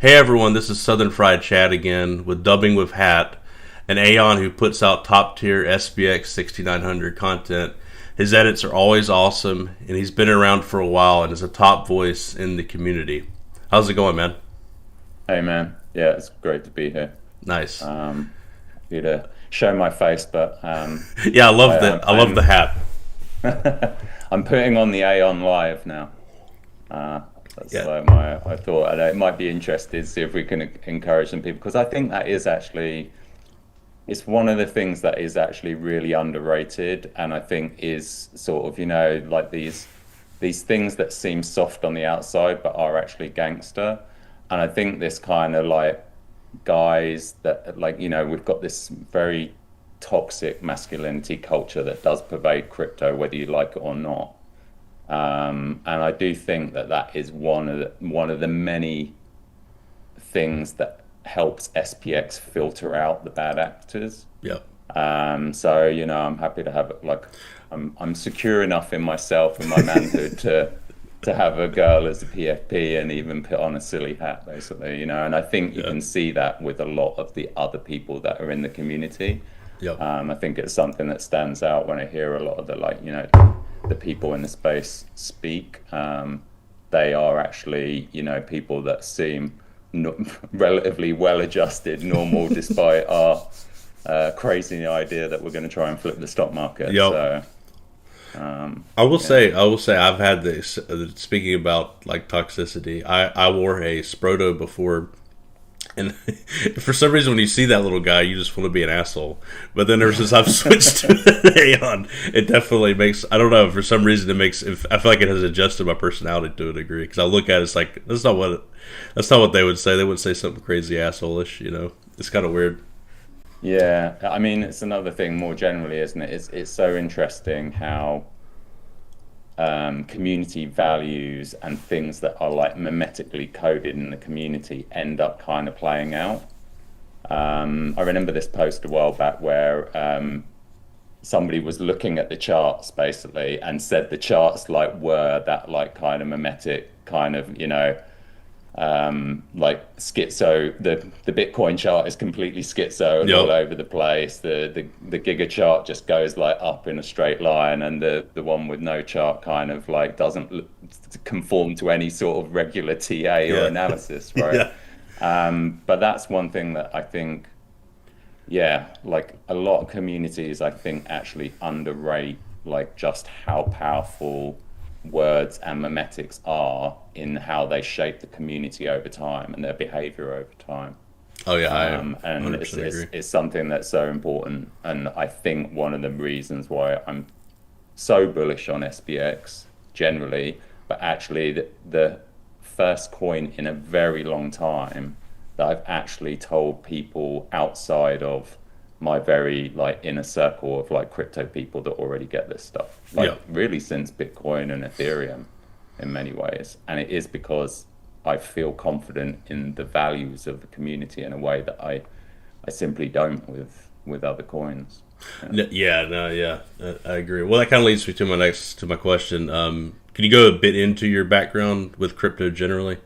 Hey everyone, this is Southern Fried Chad again with Dubbing with Hat, an Aeon who puts out top tier SPX 6900 content. His edits are always awesome, and he's been around for a while and is a top voice in the community. How's it going, man? Hey man, yeah, it's great to be here. Nice. Happy to show my face, but Yeah, I love I, the I'm I love the hat. I'm putting on the Aeon live now. That's Yeah, like my I thought it might be interested to see if we can encourage some people because I think that is actually it's one of the things that is actually really underrated, and I think is sort of like these things that seem soft on the outside but are actually gangster. And I think this kind of like guys that we've got this very toxic masculinity culture that does pervade crypto, whether you like it or not. And I do think that that is one of the many things that helps SPX filter out the bad actors. yeah, So I'm happy to have it. Like, I'm secure enough in myself and my manhood to have a girl as a PFP and even put on a silly hat, basically. And I think you yeah, can see that with a lot of the other people that are in the community. yep, I think it's something that stands out when I hear a lot of the people in the space speak. They are actually, people that seem no, relatively well adjusted, normal, despite our crazy idea that we're going to try and flip the stock market. yep. So, yeah. I will say, I've had this. Speaking about like toxicity, I wore a Sproto before. And for some reason, when you see that little guy, you just want to be an asshole. But then ever since I've switched to Aeon, it definitely makes, I don't know, for some reason it makes, I feel like it has adjusted my personality to a degree. Because I look at it, it's like, that's not what they would say. They would say something crazy asshole-ish. It's kind of weird. Yeah, I mean, it's another thing more generally, isn't it? It's so interesting how community values and things that are like mimetically coded in the community end up kind of playing out. I remember this post a while back where somebody was looking at the charts basically and said the charts like were that like kind of mimetic kind of like schizo. The Bitcoin chart is completely schizo and all Yep. over the place. The Giga chart just goes like up in a straight line, and the one with no chart kind of like doesn't conform to any sort of regular TA or Yeah. analysis, right? Yeah. But that's one thing that I think, yeah, like a lot of communities, I think actually underrate like just how powerful words and memetics are in how they shape the community over time and their behavior over time. Oh, yeah. I And it's, 100% it's agree. it's something that's so important. And I think one of the reasons why I'm so bullish on SPX generally, but actually the first coin in a very long time that I've actually told people outside of my very like inner circle of like crypto people that already get this stuff. Like Yeah. really since Bitcoin and Ethereum in many ways. And it is because I feel confident in the values of the community in a way that I simply don't with other coins. Yeah. Yeah, no, yeah, I agree. Well, that kind of leads me to my question. Can you go a bit into your background with crypto generally?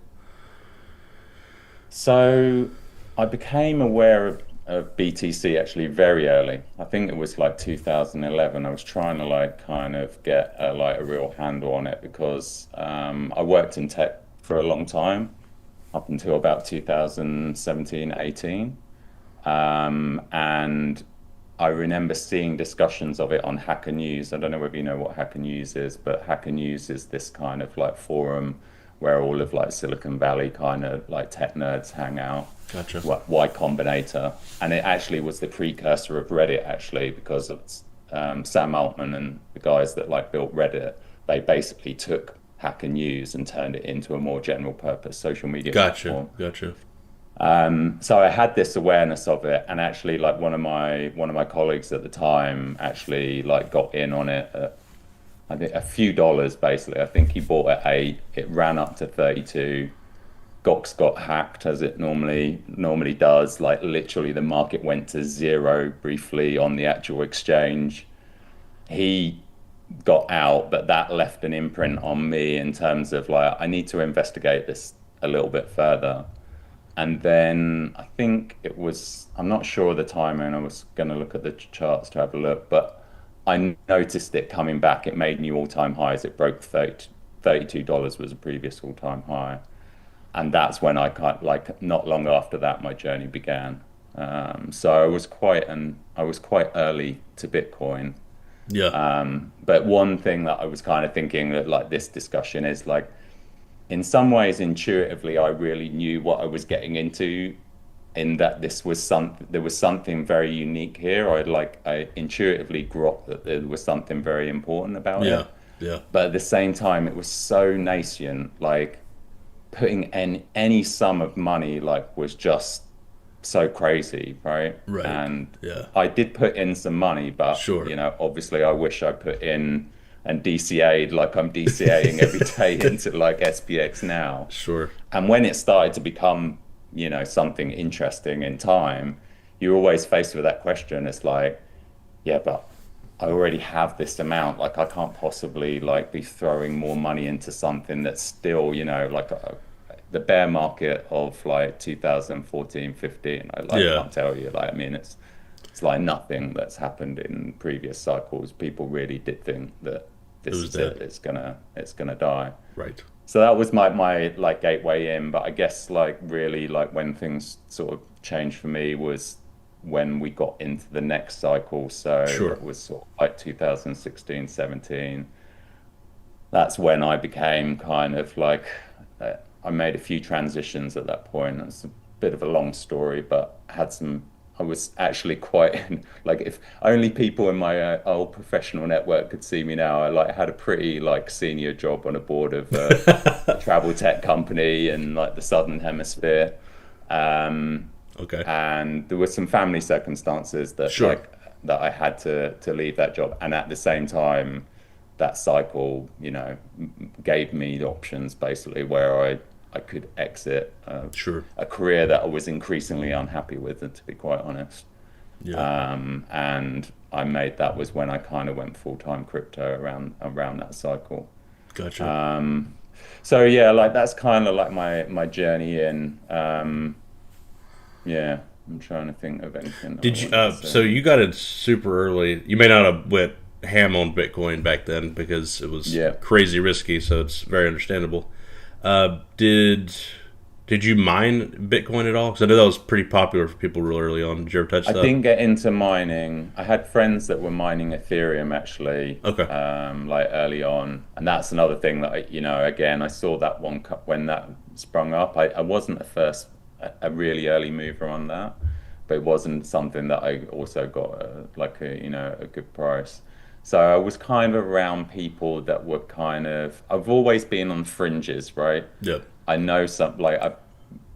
So I became aware of BTC actually very early. I think it was like 2011. I was trying to like kind of get like a real handle on it because I worked in tech for a long time up until about 2017, 18. And I remember seeing discussions of it on Hacker News. I don't know whether you know what Hacker News is, but Hacker News is this kind of like forum where all of like Silicon Valley kind of like tech nerds hang out. Gotcha. Y Combinator, and it actually was the precursor of Reddit actually because of Sam Altman and the guys that like built Reddit. They basically took Hacker News and turned it into a more general purpose social media Gotcha. platform. Gotcha. So I had this awareness of it, and actually, like one of my colleagues at the time actually like got in on it at, I think a few dollars basically. I think he bought at 8. It ran up to 32. Gox got hacked as it normally does. Like literally, the market went to zero briefly on the actual exchange. He got out, but that left an imprint on me in terms of like I need to investigate this a little bit further. And then I think it was, I'm not sure of the timer, and I was going to look at the charts to have a look, but I noticed it coming back. It made new all-time highs. It broke $32 was a previous all-time high. And that's when I kind like not long after that, my journey began. So I was quite early to Bitcoin. Yeah. But one thing that I was kind of thinking that like this discussion is like, in some ways, intuitively, I really knew what I was getting into, in that there was something very unique here. I intuitively got that there was something very important about Yeah. it. Yeah. But at the same time, it was so nascent. Like putting in any sum of money like was just so crazy, right? Right. And Yeah. I did put in some money, but Sure. obviously I wish I put in and DCA'd like I'm DCAing every day into like SPX now. Sure. And when it started to become, something interesting in time, you're always faced with that question. It's like, yeah, but I already have this amount. Like I can't possibly like be throwing more money into something that's still, the bear market of like 2014, 15. I like Yeah. can't tell you. Like I mean, it's like nothing that's happened in previous cycles. People really did think that It this was is it. dead. It's gonna die. Right. So that was my like gateway in. But I guess like really like when things sort of changed for me was when we got into the next cycle. So Sure. that was sort of like 2016, 17. That's when I became kind of like I made a few transitions at that point. It's a bit of a long story, but I was actually quite like if only people in my old professional network could see me now. I like had a pretty like senior job on a board of a travel tech company in like the Southern Hemisphere. Um, Okay. and there were some family circumstances Sure. that I had to leave that job. And at the same time, that cycle, gave me the options basically where I could exit Sure. a career that I was increasingly unhappy with, and to be quite honest. Yeah. And I made that was when I kind of went full-time crypto around that cycle. Gotcha. So yeah, like that's kind of like my journey in. Yeah, I'm trying to think of anything that I Did you? wanted to So say. you got in super early. You may not have went ham on Bitcoin back then because it was Yeah. crazy risky. So it's very understandable. Did you mine Bitcoin at all? Because I know that was pretty popular for people real early on. Did you ever touch I that? didn't get into mining. I had friends that were mining Ethereum actually, Okay. like early on, and that's another thing that again, I saw that when that sprung up. I wasn't a really early mover on that, but it wasn't something that I also got like a good price. So I was kind of around people that were kind of. I've always been on fringes, right? Yep. I know some like I've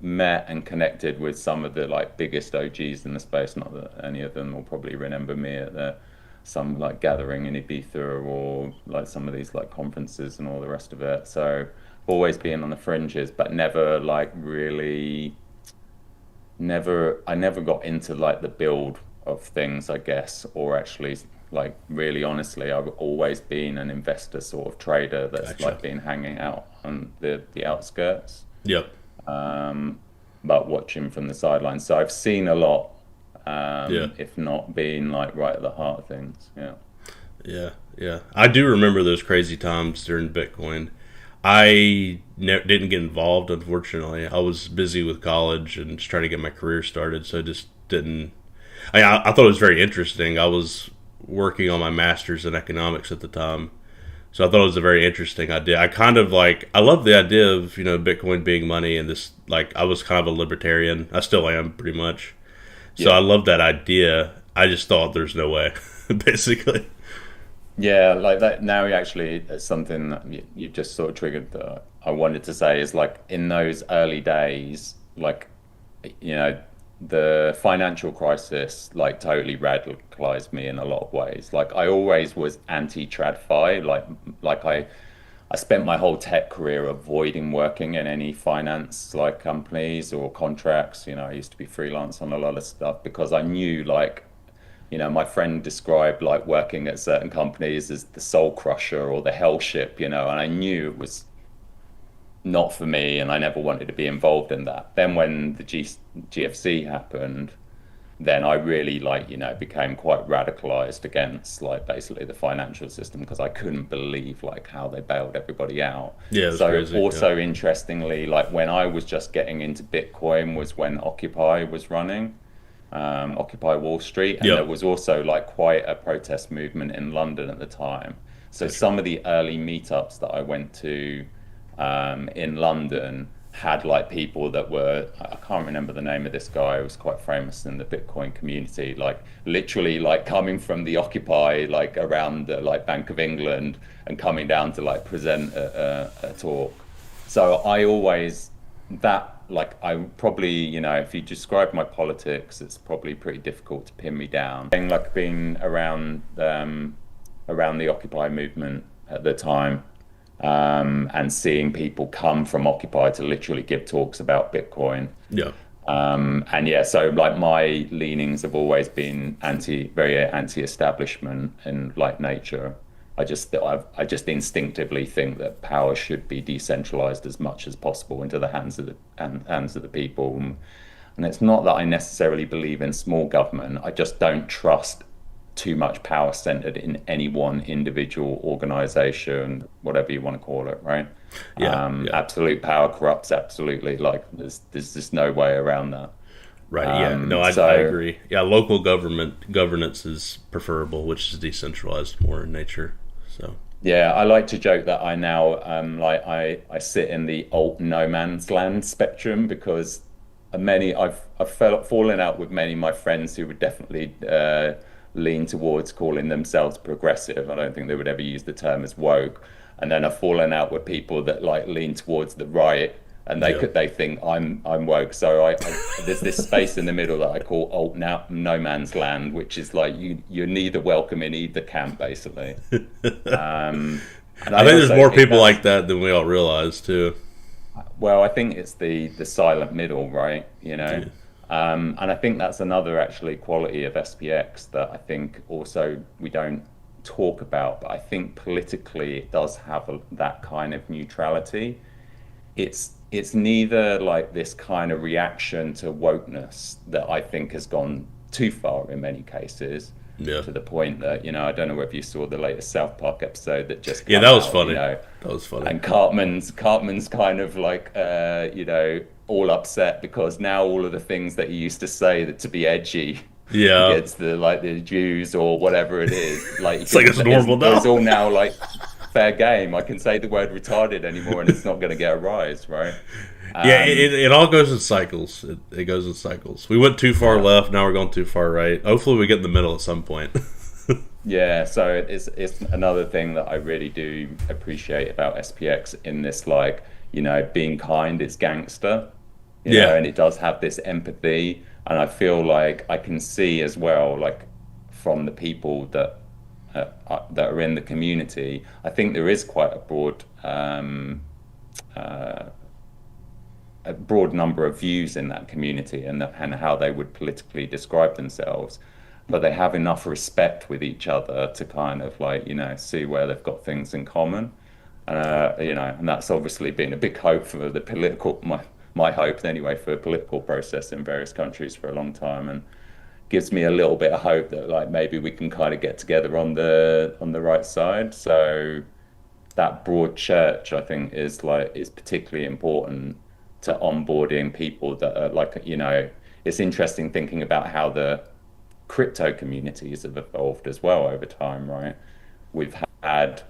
met and connected with some of the like biggest OGs in the space. Not that any of them will probably remember me at some like gathering in Ibiza or like some of these like conferences and all the rest of it. So always being on the fringes, but never like really never I never got into like the build of things, I guess, or actually like really honestly, I've always been an investor sort of trader that's Gotcha. like been hanging out on the outskirts, Yep. but watching from the sidelines. So I've seen a lot, Yeah. if not being like right at the heart of things. Yeah. Yeah. Yeah. I do remember those crazy times during Bitcoin. Didn't get involved, unfortunately. I was busy with college and just trying to get my career started, so I just didn't. I thought it was very interesting. I was working on my master's in economics at the time, so I thought it was a very interesting idea. I kind of like, I love the idea of, Bitcoin being money and this, like, I was kind of a libertarian. I still am, pretty much. So I Yeah. love that idea. I just thought there's no way, basically. Yeah, like that now actually it's something that you just sort of triggered that I wanted to say is like in those early days, like you know, the financial crisis like totally radicalized me in a lot of ways. Like I always was anti-TradFi, like I spent my whole tech career avoiding working in any finance like companies or contracts. I used to be freelance on a lot of stuff because I knew like my friend described like working at certain companies as the soul crusher or the hell ship, and I knew it was not for me, and I never wanted to be involved in that. Then when the GFC happened, then I really like, became quite radicalized against like basically the financial system because I couldn't believe like how they bailed everybody out. Yeah, it was So crazy. Yeah. also interestingly, like when I was just getting into Bitcoin was when Occupy was running, Occupy Wall Street, and there Yep. was also like quite a protest movement in London at the time. So Gotcha. some of the early meetups that I went to in London had like people that were, I can't remember the name of this guy who was quite famous in the Bitcoin community, like literally like coming from the Occupy, like around the like Bank of England and coming down to like present a talk. So I always, that like I probably, if you describe my politics, it's probably pretty difficult to pin me down. Being like being around the Occupy movement at the time, and seeing people come from Occupy to literally give talks about Bitcoin. Yeah. And yeah, so like my leanings have always been very anti-establishment in like nature. I just instinctively think that power should be decentralized as much as possible into the hands of the people. And it's not that I necessarily believe in small government. I just don't trust too much power centered in any one individual organization, whatever you want to call it, right? Yeah. Yeah. Absolute power corrupts absolutely. Like there's just no way around that. Right. Yeah. No, I So agree. Yeah, local governance is preferable, which is decentralized more in nature. So yeah, I like to joke that I now like I sit in the alt no man's land spectrum because I've fallen out with many of my friends who would definitely lean towards calling themselves progressive. I don't think they would ever use the term as woke. And then I've fallen out with people that like lean towards the right, and yeah. they think I'm woke. So there's this space in the middle that I call alt now no man's land, which is like you're neither welcome in either camp basically. And I I think there's also more think people that's like that than we all realize too. well, I think it's the silent middle, right? Yeah. And I think that's another actually quality of SPX that I think also we don't talk about, but I think politically it does have that kind of neutrality. It's neither like this kind of reaction to wokeness that I think has gone too far in many cases, Yeah. to the point that, I don't know if you saw the latest South Park episode that just Yeah, come that was out, funny. That was funny. and Cartman's kind of like all upset because now all of the things that he used to say that to be edgy Yeah. against the Jews or whatever it is, like It's like it's normal now. it's all now like fair game. I can say the word retarded anymore and it's not going to get a rise, right? Yeah, Um, it all goes in cycles. It goes in cycles. We went too far yeah. left. Now we're going too far right. Hopefully, we get in the middle at some point. Yeah, so it's another thing that I really do appreciate about SPX in this, like, being kind, it's gangster, Yeah. and it does have this empathy. And I feel like I can see as well, like from the people that are in the community, I think there is quite uh, a broad number of views in that community and how they would politically describe themselves, but they have enough respect with each other to kind of like, see where they've got things in common. And that's obviously been a big hope for the my hope anyway, for a political process in various countries for a long time, and gives me a little bit of hope that like maybe we can kind of get together on the right side. So that broad church, I think, is particularly important to onboarding people that are like, it's interesting thinking about how the crypto communities have evolved as well over time, right? We've had,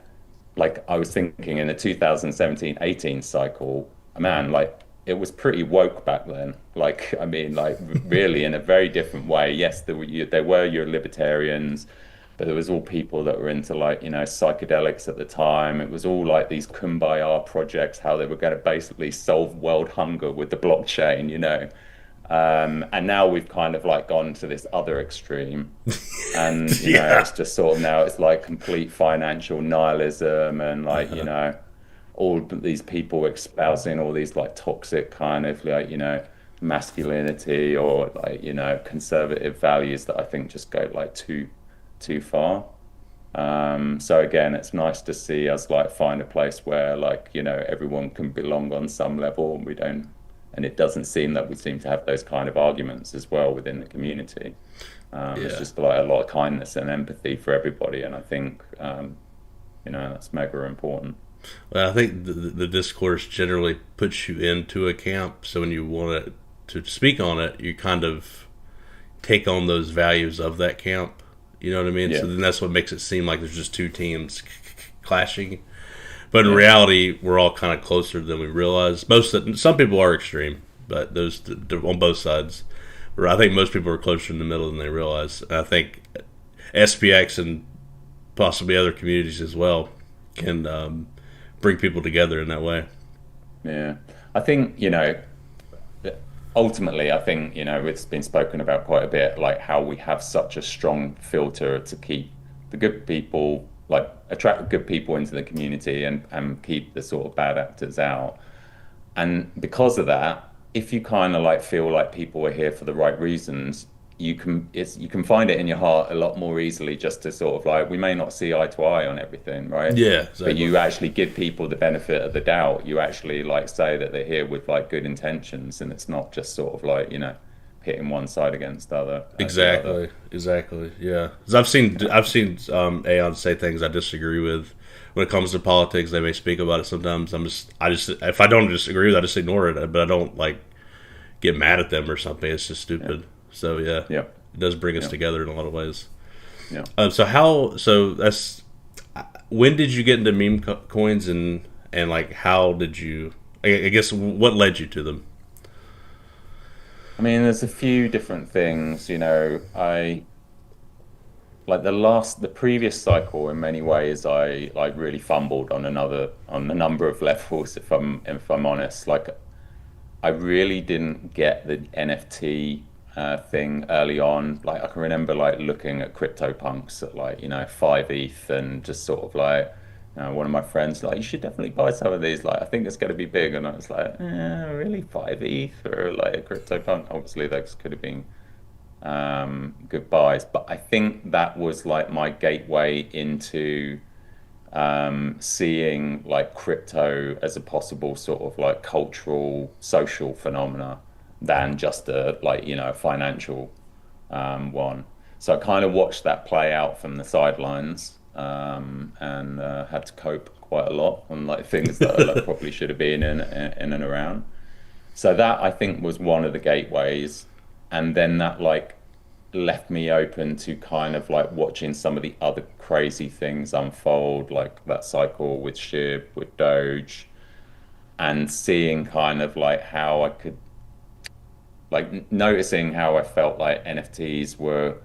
like, I was thinking in the 2017-18 cycle, man, like it was pretty woke back then. Like, I mean, like really in a very different way. Yes, there were your libertarians, but there was all people that were into like, psychedelics at the time. It was all like these kumbaya projects, how they were going to basically solve world hunger with the blockchain. And now we've kind of like gone to this other extreme, and Yeah. it's just sort of now it's like complete financial nihilism and like all these people espousing all these like toxic kind of like masculinity or like conservative values that I think just go like too far. So again, it's nice to see us like find a place where like, everyone can belong on some level and we don't, and it doesn't seem that we seem to have those kind of arguments as well within the community. It's Yeah. just like a lot of kindness and empathy for everybody. And I think, that's mega important. Well, I think the discourse generally puts you into a camp. So when you want to speak on it, you kind of take on those values of that camp. You know what I mean? Yeah, So then that's what makes it seem like there's just two teams clashing. But in yeah, reality, we're all kind of closer than we realize. Some people are extreme, but on both sides. Where I think most people are closer in the middle than they realize. And I think SPX and possibly other communities as well can bring people together in that way. yeah. I think, ultimately, I think, it's been spoken about quite a bit, like how we have such a strong filter to keep the good people, like attract good people into the community and keep the sort of bad actors out. And because of that, if you kind of like feel like people are here for the right reasons, you can find it in your heart a lot more easily just to sort of like we may not see eye to eye on everything, right? Yeah, But exactly. you actually give people the benefit of the doubt. You actually like say that they're here with like good intentions and it's not just sort of like, pitting one side against the other. Exactly. Yeah, 'cause I've seen Aeon say things I disagree with when it comes to politics. They may speak about it sometimes. I just if I don't disagree with, it, I just ignore it. But I don't like get mad at them or something. It's just Yeah. stupid. So yeah, Yeah. it does bring us Yeah. together in a lot of ways. Yeah. So that's when did you get into coins and like how did you? I guess what led you to them? I mean, there's a few different things, I like the previous cycle in many ways I like really fumbled on a number of levels if I'm honest. Like I really didn't get the NFT thing early on. Like I can remember like looking at CryptoPunks at like, 5 ETH and just sort of like, one of my friends like, you should definitely buy some of these. Like I think it's going to be big. And I was like, really 5 ETH or like a CryptoPunk? Obviously those could have been good buys. But I think that was like my gateway into seeing like crypto as a possible sort of like cultural, social phenomena than just a like, financial one. So I kind of watched that play out from the sidelines and had to cope quite a lot on like things that I like, probably should have been in and around. So that I think was one of the gateways. And then that like left me open to kind of like watching some of the other crazy things unfold, like that cycle with SHIB, with Doge, and seeing kind of like how I could like noticing how I felt like NFTs were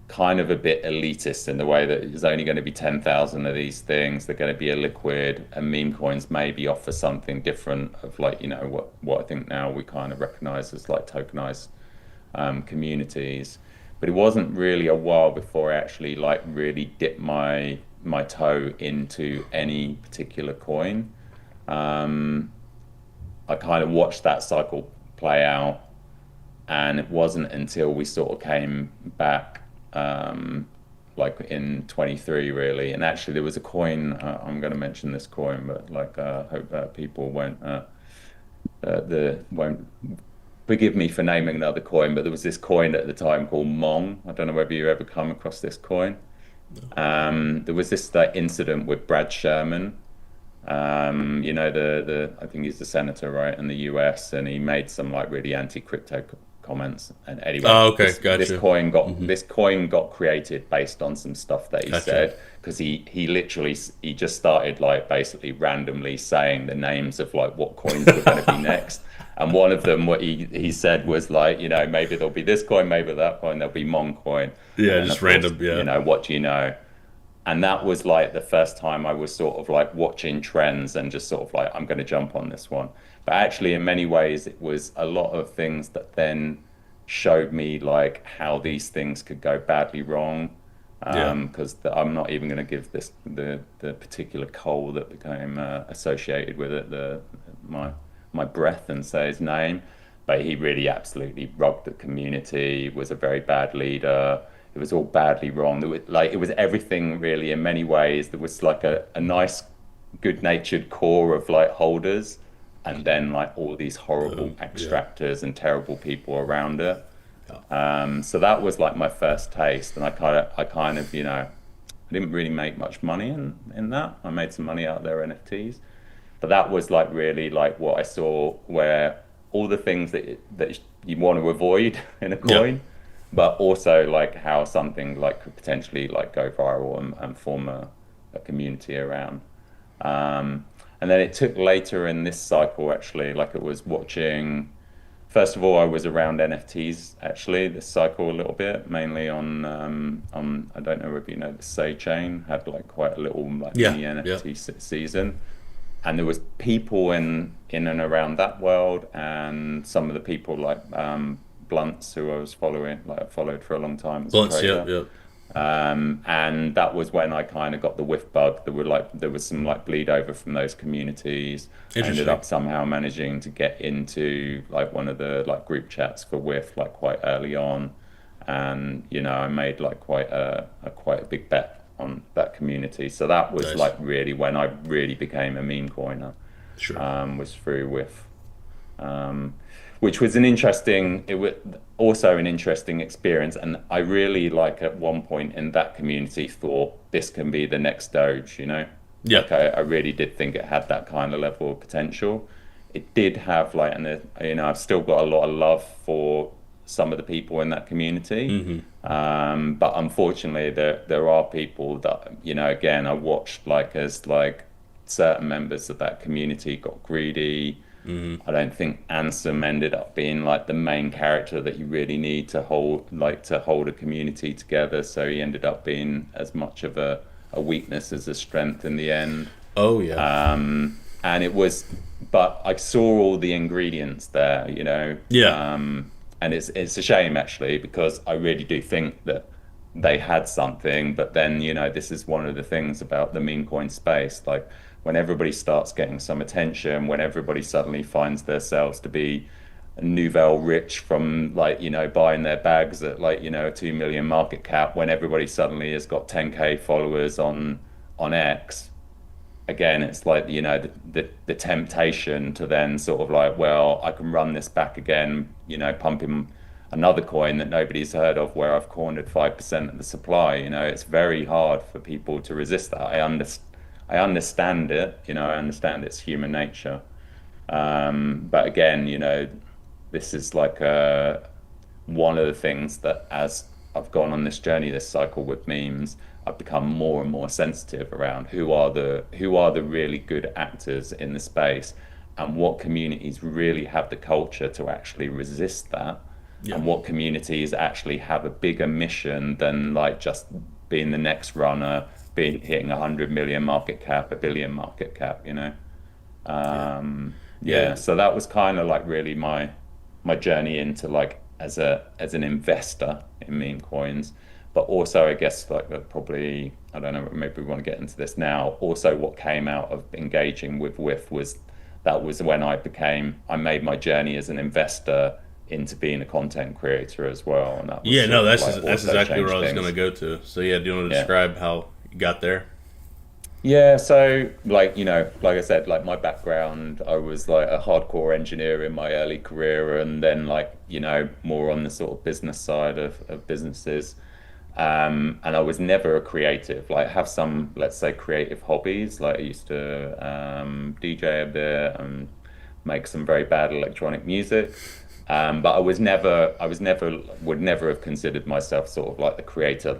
kind of a bit elitist in the way that there's only going to be 10,000 of these things. They're going to be illiquid, and meme coins maybe offer something different of like, what I think now we kind of recognize as like tokenized communities. But it wasn't really a while before I actually like really dipped my toe into any particular coin. Um, I kind of watched that cycle play out, and it wasn't until we sort of came back like in 23 really. And actually there was a coin, I'm going to mention this coin, but like hope that people won't forgive me for naming another coin, but there was this coin at the time called Mong. I don't know whether you ever come across this coin. There was this incident with Brad Sherman. The I think he's the senator, right, in the US, and he made some like really anti-crypto comments. And anyway, Oh, okay, gotcha. this coin got created based on some stuff that he Gotcha. said because he just started like basically randomly saying the names of like what coins were going to be next. And one of them, what he said was like, maybe there'll be this coin, maybe that coin, there'll be Mon coin. And Yeah, then just of course, random. Yeah, what do you know? And that was like the first time I was sort of like watching trends and just sort of like, I'm going to jump on this one. But actually, in many ways, it was a lot of things that then showed me like how these things could go badly wrong. yeah, Because I'm not even going to give this the particular coal that became associated with it my breath and say his name. But he really absolutely robbed the community, was a very bad leader. it was all badly wrong. There was, like, it was everything really in many ways. There was like a nice, good-natured core of like holders, and then like all these horrible Yeah. extractors and terrible people around it. Yeah. So that was like my first taste, and I kind of, I didn't really make much money in that. I made some money out of their NFTs, but that was like really like what I saw, where all the things that you want to avoid in a Yeah. coin, but also like how something like could potentially like go viral and form a community around. And then it took later in this cycle, actually, like it was watching. First of all, I was around NFTs actually this cycle a little bit, mainly on I don't know if you know the Say chain had like quite a little like Yeah. mini Yeah. NFT season, and there was people in and around that world, and some of the people like Blunts who I was following, like I followed for a long time as a Blunts. Yeah. trader. Yeah. And that was when I kind of got the whiff bug. There was some like bleed over from those communities. I ended Interesting. up somehow managing to get into like one of the like group chats for whiff like quite early on, and I made like quite a big bet on that community. So that was Nice. like really when I really became a meme coiner, Sure. was through whiff. Um, which was it was also an interesting experience. And I really like at one point in that community thought this can be the next Doge. Yeah. Like I really did think it had that kind of level of potential. It did have like, and I've still got a lot of love for some of the people in that community. Hmm. But unfortunately, there are people that, again, I watched like as like certain members of that community got greedy. Hmm. I don't think Ansem ended up being like the main character that you really need to hold a community together. So he ended up being as much of a weakness as a strength in the end. Oh yeah. And it was, but I saw all the ingredients there, Yeah. and it's a shame actually, because I really do think that they had something. But then, this is one of the things about the meme coin space. Like when everybody starts getting some attention, when everybody suddenly finds themselves to be nouvelle rich from like, buying their bags at like, a 2 million market cap, when everybody suddenly has got 10K followers on X, again, it's like, the temptation to then sort of like, well, I can run this back again, pumping another coin that nobody's heard of where I've cornered 5% of the supply. It's very hard for people to resist that. I understand it, I understand it's human nature. But again, this is like one of the things that as I've gone on this journey, this cycle with memes, I've become more and more sensitive around who are the really good actors in the space, and what communities really have the culture to actually resist that, Yeah. and what communities actually have a bigger mission than like just being the next runner, hitting 100 million market cap, a billion market cap. Yeah. Yeah, Yeah. so that was kind of like really my journey into like as an investor in meme coins. But also I guess like that probably, I don't know, maybe we want to get into this now. Also what came out of engaging with Whiff was that was when I made my journey as an investor into being a content creator as well. And that was Yeah. No, sort of that's like that's also exactly where changed I was going to things. go to. So yeah, do you want to Yeah. describe how you got there? Yeah, so like, like I said, like my background, I was like a hardcore engineer in my early career, and then like, more on the sort of business side of businesses. And I was never a creative, like have some, let's say, creative hobbies. Like I used to DJ a bit and make some very bad electronic music. But would never have considered myself sort of like the creator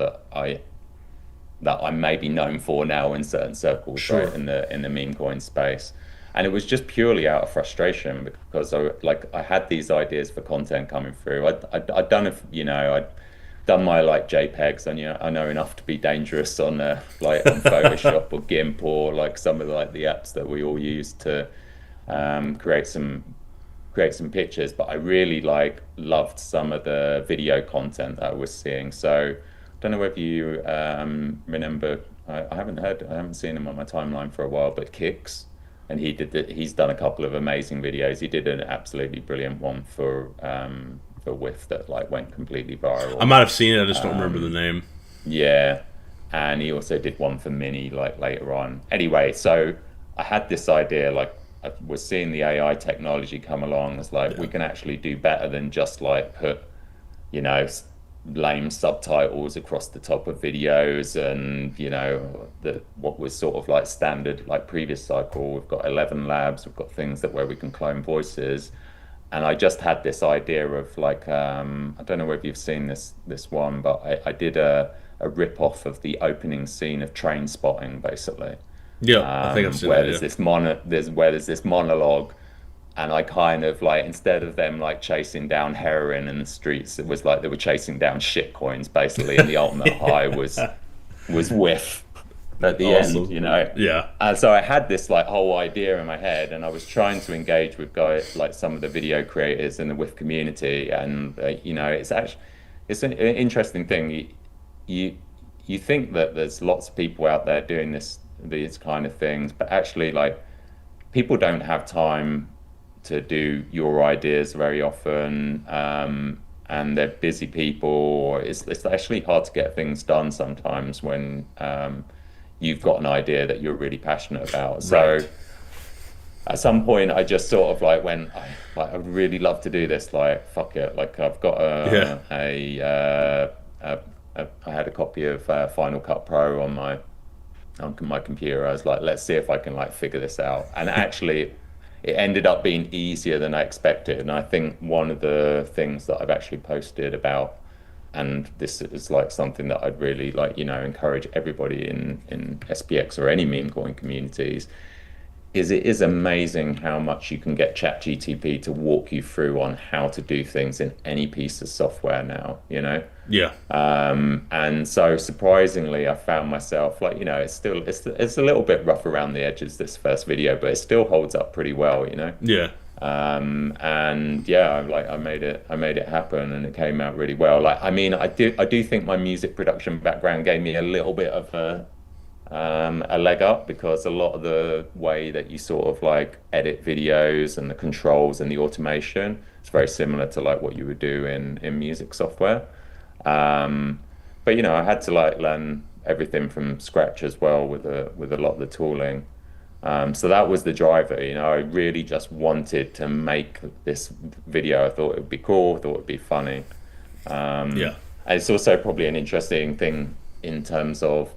that I'm maybe known for now in certain circles, right, Sure. in the meme coin space. And it was just purely out of frustration because I had these ideas for content coming through. I'd done I'd done my like JPEGs, and I know enough to be dangerous on like on Photoshop or GIMP or like some of the apps that we all use to create some pictures. But I really like loved some of the video content that I was seeing. So I don't know whether you remember. I haven't seen him on my timeline for a while, but Kicks, and he's done a couple of amazing videos. He did an absolutely brilliant one for Whiff that like went completely viral. I might have seen it. I just don't remember the name. Yeah, and he also did one for Mini like later on. Anyway, so I had this idea, like I was seeing the AI technology come along. It's like we can actually do better than just like put, you know, lame subtitles across the top of videos, and you know what was sort of like standard like previous cycle. We've got 11 labs, we've got things that where we can clone voices, and I just had this idea of like I don't know whether you've seen this one, but I did a rip off of the opening scene of Train Spotting, basically. Yeah, I think I've seen Where that. there's Yeah. this there's this monologue, and I kind of like, instead of them like chasing down heroin in the streets, it was like they were chasing down shit coins, basically, and the ultimate high was Whiff at the end, Awesome. you know. Yeah. And so I had this like whole idea in my head, and I was trying to engage with guys like some of the video creators in the Whiff community, and you know, it's an interesting thing. You you think that there's lots of people out there doing these kind of things, but actually, like, people don't have time to do your ideas very often, and they're busy people. It's actually hard to get things done sometimes when you've got an idea that you're really passionate about. So Right. at some point, I just sort of like went, I would really love to do this. Like, fuck it. Like, I've got Yeah. I had a copy of Final Cut Pro on my computer. I was like, let's see if I can like figure this out. And actually, it ended up being easier than I expected. And I think one of the things that I've actually posted about, and this is like something that I'd really like, you know, encourage everybody in SPX or any meme coin communities, is it is amazing how much you can get ChatGTP to walk you through on how to do things in any piece of software now, you know? Yeah. And so surprisingly, I found myself like, you know, it's a little bit rough around the edges, this first video, but it still holds up pretty well, you know? Yeah. And yeah, I made it happen, and it came out really well. Like, I mean, I do think my music production background gave me a little bit of a leg up, because a lot of the way that you sort of like edit videos and the controls and the automation, it's very similar to like what you would do in music software. But you know, I had to like learn everything from scratch as well with a lot of the tooling. So that was the driver, you know. I really just wanted to make this video. I thought it would be cool, I thought it would be funny. Yeah. And it's also probably an interesting thing in terms of,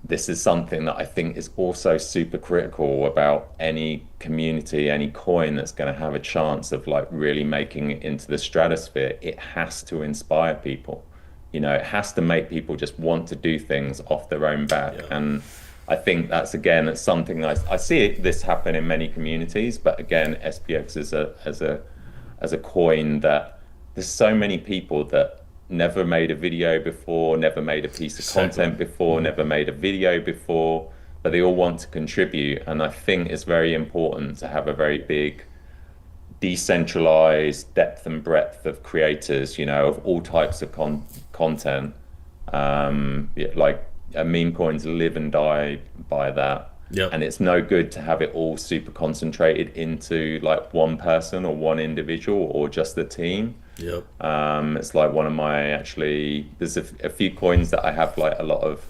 this is something that I think is also super critical about any community, any coin that's going to have a chance of like really making it into the stratosphere. It has to inspire people. You know, it has to make people just want to do things off their own back. Yeah. And I think that's something I see this happen in many communities, but again, SPX is as a coin that there's so many people that never made a video before, never made a piece of content before, never made a video before, but they all want to contribute. And I think it's very important to have a very big decentralized depth and breadth of creators, you know, of all types of content. Like meme coins live and die by that. Yep. And it's no good to have it all super concentrated into like one person or one individual or just the team. Yep. It's like one of there's a few coins that I have like a lot of,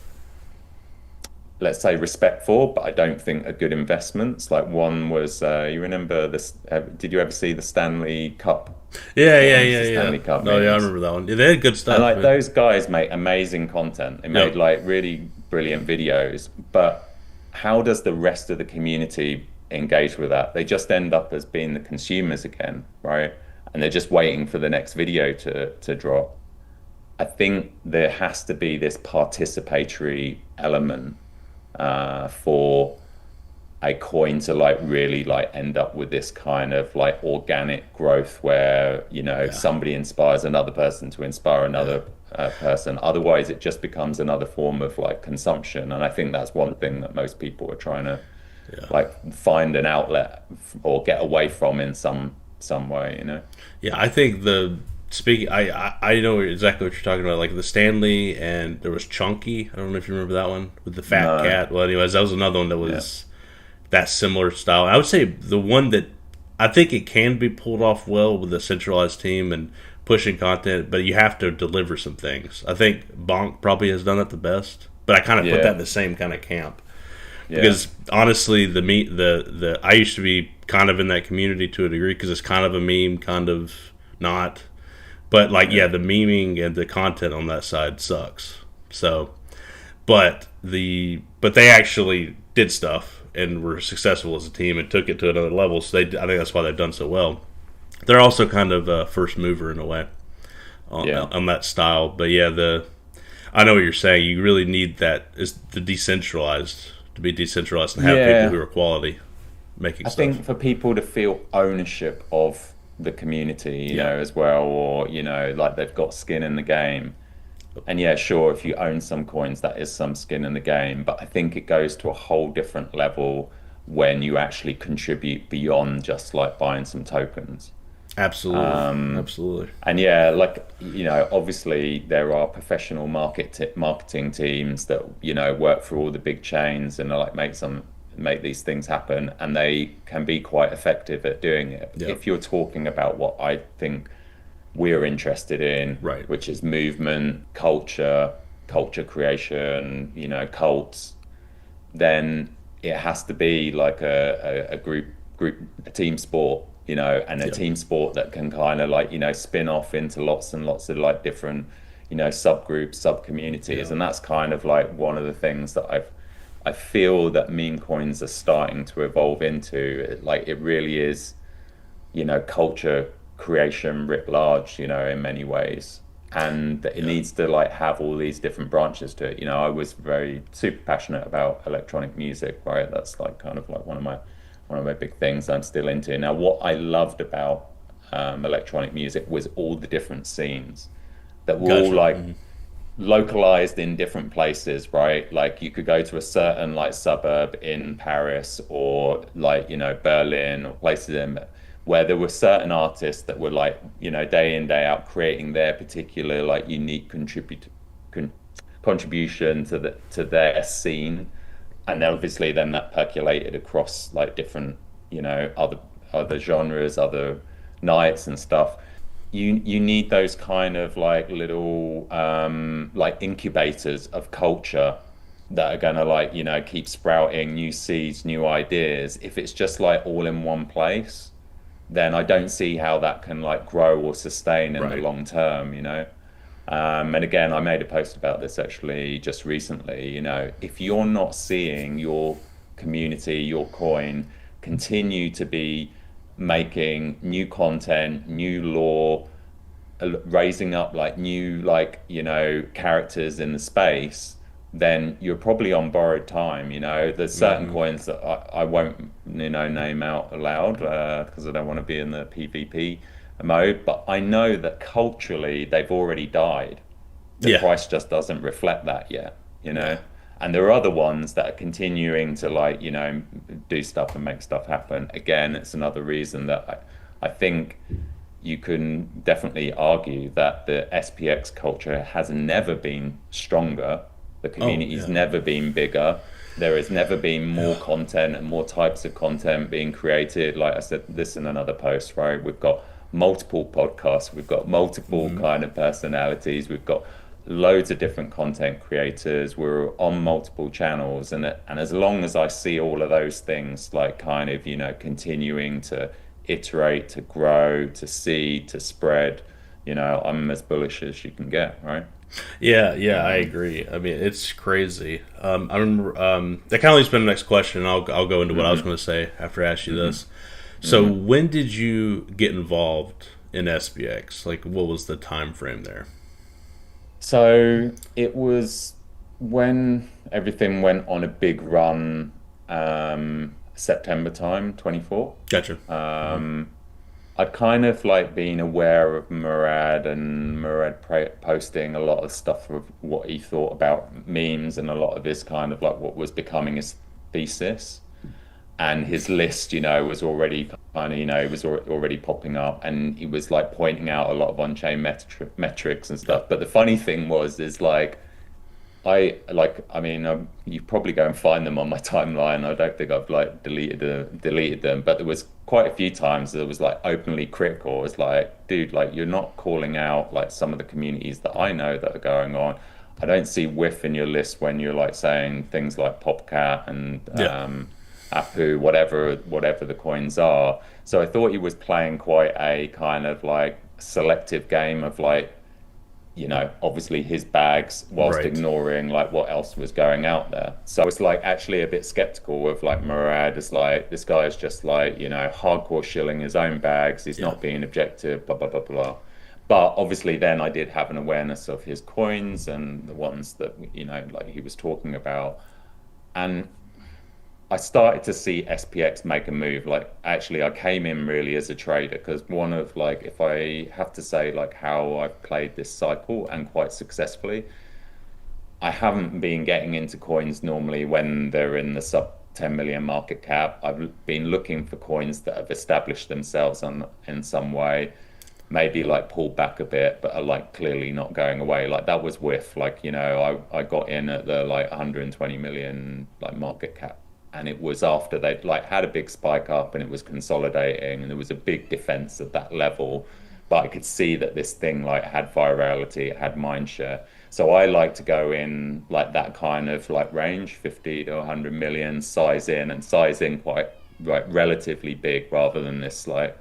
let's say, respect for, but I don't think are good investments. Like one was, you remember this, did you ever see the Stanley Cup? Yeah. The Stanley Cup No, yeah, I memes? remember that one. Yeah, they had good stuff. And like man. those guys make amazing content. They made like really brilliant videos, but how does the rest of the community engage with that? They just end up as being the consumers again, right? And they're just waiting for the next video to drop. I think there has to be this participatory element for a coin to like really like end up with this kind of like organic growth where, you know, somebody inspires another person to inspire another person. Otherwise, it just becomes another form of like consumption. And I think that's one thing that most people are trying to like find an outlet or get away from in some way, you know. Yeah, I think I know exactly what you're talking about. Like the Stanley, and there was Chunky. I don't know if you remember that one with the fat cat. Well, anyways, that was another one that was that similar style. I would say the one that I think it can be pulled off well with a centralized team and pushing content, but you have to deliver some things. I think Bonk probably has done it the best, but I kind of put that Yeah, in the same kind of camp yeah, because honestly, the I used to be kind of in that community to a degree because it's kind of a meme, kind of not, but like yeah, the memeing and the content on that side sucks. So, but they actually did stuff and were successful as a team and took it to another level. So I think that's why they've done so well. They're also kind of a first mover in a way yeah. on that style. But yeah, the I know what you're saying. You really need that is the decentralized to be decentralized and have people Yeah. who are quality making I stuff. think for people to feel ownership of the community, Yeah, as well, or, like they've got skin in the game. And yeah, sure, if you own some coins, that is some skin in the game. But I think it goes to a whole different level when you actually contribute beyond just like buying some tokens. absolutely, absolutely. And yeah, like, obviously there are professional marketing teams that, work for all the big chains and like make these things happen, and they can be quite effective at doing it. Yeah, If you're talking about what I think we're interested in, right. which is movement, culture creation, cults, then it has to be like a a team sport, and a Yeah, team sport that can kind of like, spin off into lots and lots of like different, subgroups, sub yeah, communities. And that's kind of like one of the things that I feel that meme coins are starting to evolve into. Like it really is, culture creation writ large, in many ways. And it yeah. needs to like have all these different branches to it. I was very super passionate about electronic music, right? That's like kind of like one of my big things I'm still into. Now, what I loved about electronic music was all the different scenes that were all Gotcha. like localized in different places, right? Like you could go to a certain like suburb in Paris or like, Berlin or places in where there were certain artists that were like, day in, day out creating their particular like unique con contribution to their scene. And then obviously then that percolated across like different, other genres, other nights and stuff. You need those kind of like little like incubators of culture that are gonna like, keep sprouting new seeds, new ideas. If it's just like all in one place, then I don't see how that can like grow or sustain in the Right. long term, and again, I made a post about this actually just recently. If you're not seeing your community, your coin continue to be making new content, new lore, raising up like new like characters in the space, then you're probably on borrowed time. There's certain Hmm. coins that I won't name out aloud because I don't want to be in the PvP mode, but I know that culturally they've already died. The Yeah, price just doesn't reflect that yet, yeah, and there are other ones that are continuing to like, do stuff and make stuff happen. Again, it's another reason that I think you can definitely argue that the SPX culture has never been stronger. The oh community's yeah, never been bigger. There has never been more yeah. content and more types of content being created. Like I said, this in another post, right? We've got multiple podcasts, we've got multiple Hmm. kind of personalities, we've got loads of different content creators. We're on multiple channels, and as long as I see all of those things, like kind of continuing to iterate, to grow, to seed, to spread, I'm as bullish as you can get, right? Yeah, yeah, I agree. I mean, it's crazy. I remember that kind of leads me to the next question, and I'll go into what I was Hmm. going to say after I ask you Hmm. this. So, Hmm. when did you get involved in SPX? Like, what was the time frame there? So it was when everything went on a big run, September time, 24. Gotcha. Uh-huh. I'd kind of like been aware of Murad and posting a lot of stuff of what he thought about memes and a lot of his kind of like what was becoming his thesis. And his list, was already kind of, it was already popping up, and he was like pointing out a lot of on-chain metrics and Yeah. stuff. But the funny thing is like I mean, you probably go and find them on my timeline. I don't think I've like deleted them, but there was quite a few times that was like openly critical. It was like, dude, like you're not calling out like some of the communities that I know that are going on. I don't see Whiff in your list when you're like saying things like Popcat and Yeah. Apu, whatever the coins are. So I thought he was playing quite a kind of like selective game of like, obviously his bags whilst Right. ignoring like what else was going out there. So I was like actually a bit skeptical of like Murad. It's like this guy is just like, hardcore shilling his own bags. He's Yeah. not being objective, blah, blah, blah, blah. But obviously then I did have an awareness of his coins and the ones that, like he was talking about. And I started to see SPX make a move. Like, actually, I came in really as a trader because one of like, if I have to say like how I've played this cycle and quite successfully, I haven't been getting into coins normally when they're in the sub 10 million market cap. I've been looking for coins that have established themselves in some way, maybe like pulled back a bit, but are like clearly not going away. Like that was Whiff. Like, I got in at the like 120 million like market cap. And it was after they'd like had a big spike up and it was consolidating and there was a big defense at that level. But I could see that this thing like had virality, it had mind share. So I like to go in like that kind of like range, 50 to 100 million, size in quite like relatively big rather than this like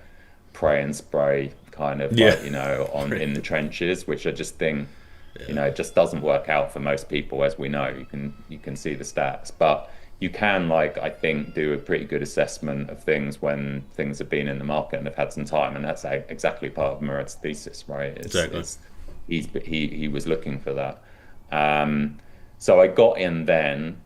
pray and spray kind of Yeah. like, on Right. in the trenches, which I just think, Yeah. it just doesn't work out for most people, as we know. You can see the stats, but you can like I think do a pretty good assessment of things when things have been in the market and have had some time, and that's exactly part of Murad's thesis, right? It's Exactly. it's he was looking for that. Um, so I got in then.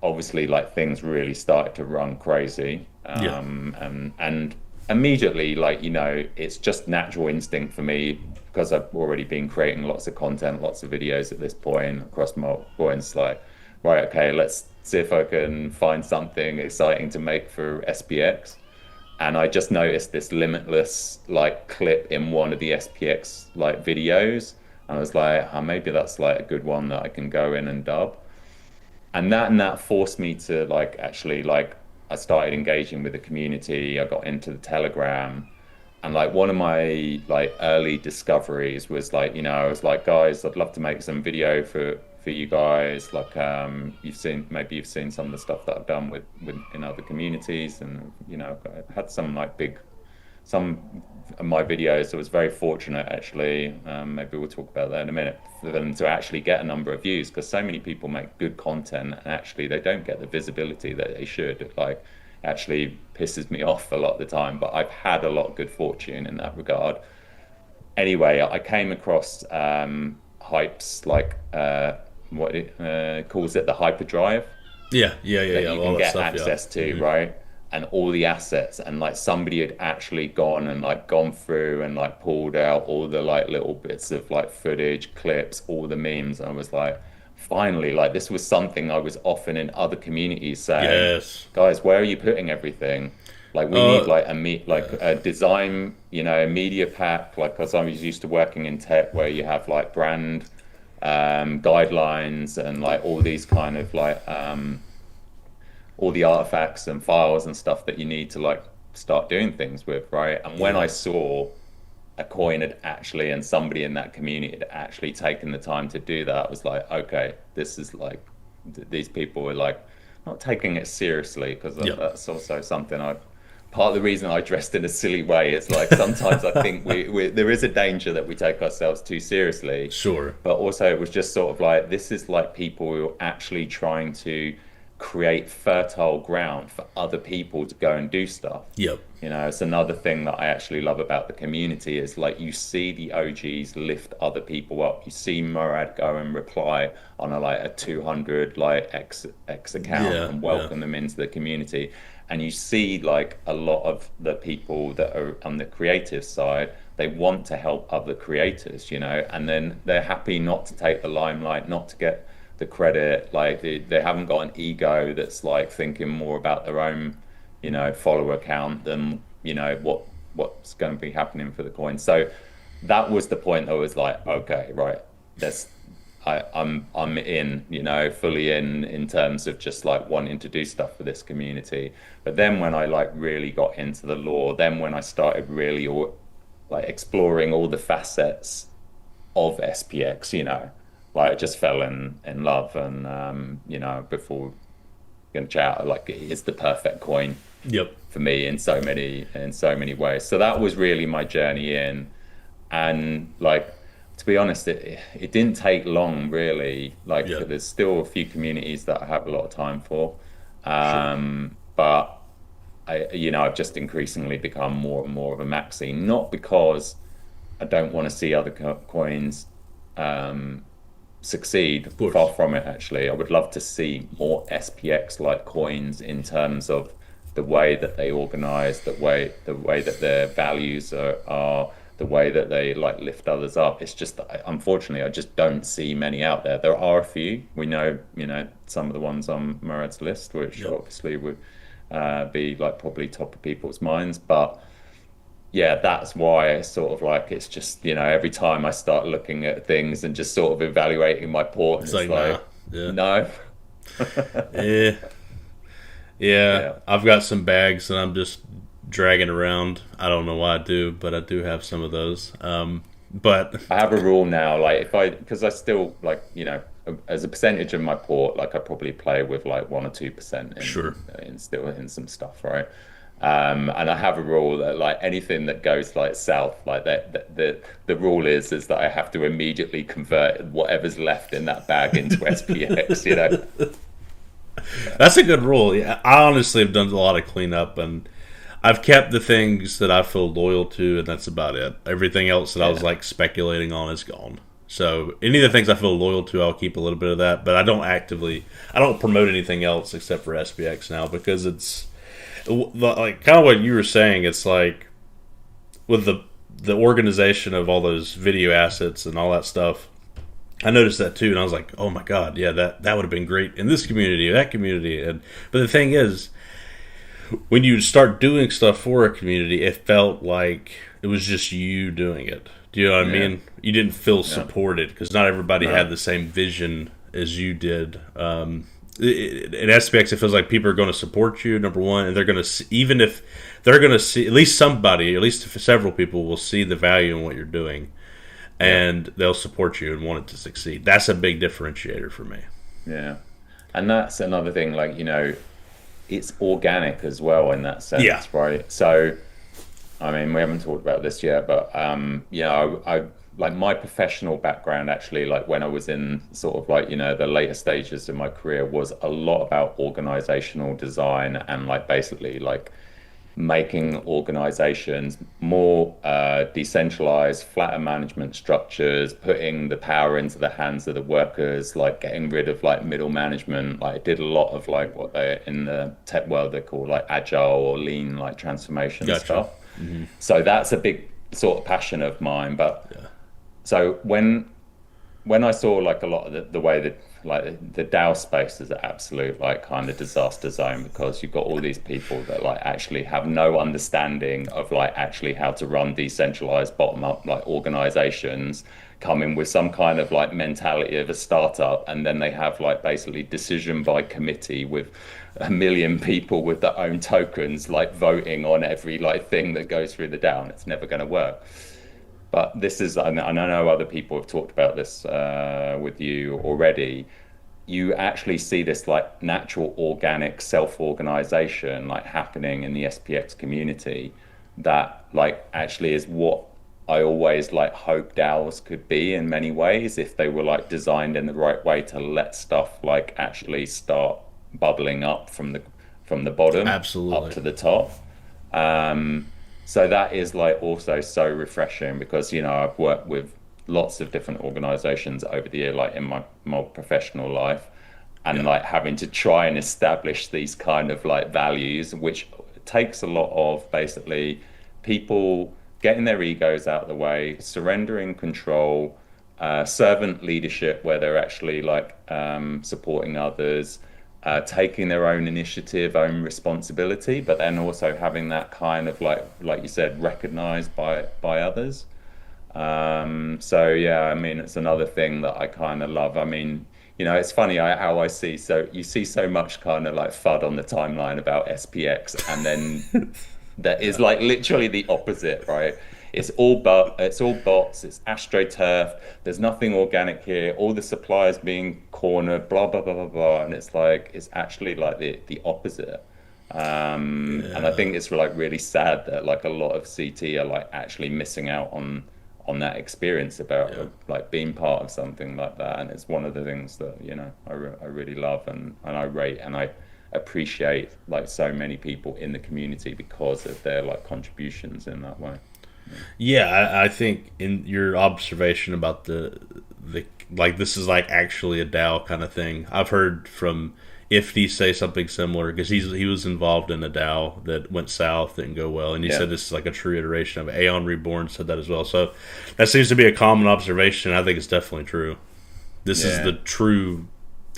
Obviously, like things really started to run crazy, Yeah. and immediately, like it's just natural instinct for me because I've already been creating lots of content, lots of videos at this point across multiple points. Like, right, okay, let's see if I can find something exciting to make for SPX. And I just noticed this limitless like clip in one of the SPX like videos. And I was like, oh, maybe that's like a good one that I can go in and dub. And that forced me to like actually like I started engaging with the community. I got into the Telegram. And like one of my like early discoveries was like, I was like, guys, I'd love to make some video for you guys. Like maybe you've seen some of the stuff that I've done with in other communities. And I've had some like big some of my videos. I was very fortunate actually. Maybe we'll talk about that in a minute, for them to actually get a number of views because so many people make good content and actually they don't get the visibility that they should. Like, actually pisses me off a lot of the time, but I've had a lot of good fortune in that regard. Anyway, I came across hypes like what it calls it the hyperdrive Yeah. Yeah. Yeah. that Yeah. you All can that get stuff. Yeah. access to, right? And all the assets, and like somebody had actually gone and like gone through and like pulled out all the like little bits of like footage, clips, all the memes. And I was like, finally, like this was something I was often in other communities saying, Yes. guys, where are you putting everything? Like we need Uh. like like a design, a media pack, like because I was used to working in tech where you have like brand guidelines and like all these kind of like all the artifacts and files and stuff that you need to like start doing things with, right? And when Yeah. I saw a coin had actually, and somebody in that community had actually taken the time to do that, I was like, okay, this is like, these people were like not taking it seriously because Yeah. that's also something part of the reason I dressed in a silly way is like sometimes I think there is a danger that we take ourselves too seriously, Sure. but also it was just sort of like this is like people who are actually trying to create fertile ground for other people to go and do stuff. Yep. It's another thing that I actually love about the community is like you see the OGs lift other people up. You see Murad go and reply on a 200 like X account Yeah. and Yeah. welcome them into the community. And you see like a lot of the people that are on the creative side, they want to help other creators, and then they're happy not to take the limelight, not to get the credit. Like they haven't got an ego that's like thinking more about their own, follower count than, what's going to be happening for the coin. So that was the point that I was like, okay, right, there's I'm in, fully in terms of just like wanting to do stuff for this community. But then when I like really got into the lore, then when I started really like exploring all the facets of SPX, like I just fell in love. And before we're gonna chat, like it is the perfect coin Yep. for me in so many ways. So that was really my journey in. And like, to be honest, it didn't take long really. Like Yep. there's still a few communities that I have a lot of time for. Sure. But I've just increasingly become more and more of a maxi, not because I don't want to see other coins succeed. Of Far course. from it, actually. I would love to see more SPX like coins in terms of the way that they organize, the way that their values are, the way that they like lift others up. It's just that unfortunately, I just don't see many out there. There are a few. We know, some of the ones on Murad's list, which Yep. obviously would be like probably top of people's minds, but yeah, that's why it's sort of like it's just, every time I start looking at things and just sort of evaluating my port, and It's it's like, nah. like, Yeah. no. Yeah. Yeah. Yeah. I've got some bags that I'm just dragging around. I don't know why I do, but I do have some of those. But I have a rule now, like because I still like, as a percentage of my port, like I probably play with like 1 or 2% sure. in still in some stuff, right? And I have a rule that like anything that goes like south, like the rule is that I have to immediately convert whatever's left in that bag into SPX. That's a good rule. Yeah, I honestly have done a lot of cleanup, and I've kept the things that I feel loyal to, and that's about it. Everything else that I was Yeah, like speculating on is gone. So any of the things I feel loyal to, I'll keep a little bit of that, but I don't promote anything else except for SPX now because it's like kind of what you were saying. It's like with the organization of all those video assets and all that stuff. I noticed that too, and I was like, "Oh my god, yeah, that would have been great in this community or that community." And but the thing is, when you start doing stuff for a community, it felt like it was just you doing it. Do you know what I yeah, mean? You didn't feel yeah, supported because not everybody had no, the same vision as you did. In SPX, it feels like people are going to support you, number one, and they're going to, even if they're going to see, at least somebody, at least several people will see the value in what you're doing, yeah, and they'll support you and want it to succeed. That's a big differentiator for me. yeah. And that's another thing, like, it's organic as well in that Yeah. sense, right? So, I mean, we haven't talked about this yet, but I like my professional background actually, like when I was in sort of like, the later stages of my career was a lot about organizational design and like basically like making organizations more decentralized, flatter management structures, putting the power into the hands of the workers, like getting rid of like middle management. Like I did a lot of like what they in the tech world they call like agile or lean like transformation Gotcha. stuff. So that's a big sort of passion of mine. But Yeah. so when I saw like a lot of the way that like the DAO space is an absolute like kind of disaster zone because you've got all these people that like actually have no understanding of like actually how to run decentralized bottom up like organizations, come in with some kind of like mentality of a startup, and then they have like basically decision by committee with 1 million people with their own tokens like voting on every like thing that goes through the DAO. And it's never going to work. But this is, and I know other people have talked about this with you already. You actually see this like natural organic self-organization like happening in the SPX community that like actually is what I always like hope DAOs could be in many ways if they were like designed in the right way to let stuff like actually start bubbling up from the bottom up Absolutely. to the top. So that is like also so refreshing because I've worked with lots of different organizations over the year, like in my more professional life, and Yeah. like having to try and establish these kind of like values, which takes a lot of basically people getting their egos out of the way, surrendering control, servant leadership, where they're actually like supporting others, taking their own initiative, own responsibility, but then also having that kind of like you said, recognized by others. So yeah, I mean, it's another thing that I kind of love. I mean, it's funny how I see. So you see so much kind of like FUD on the timeline about SPX, and then that is Yeah. like literally the opposite, right? It's all bots, it's astroturf. There's nothing organic here. All the suppliers being cornered, blah blah blah blah blah, and it's like it's actually like the opposite. And I Yeah. think it's like really sad that like a lot of CT are like actually missing out on that experience about Yeah. like being part of something like that. And it's one of the things that I really love and I rate and I appreciate like so many people in the community because of their like contributions in that way. Yeah. Yeah, I think in your observation about the like this is like actually a DAO kind of thing. I've heard from Ifty say something similar because he was involved in a DAO that went south, didn't go well, and he Yeah. said this is like a true iteration of Aeon Reborn said that as well. So that seems to be a common observation. I think it's definitely true. This is the Yeah. true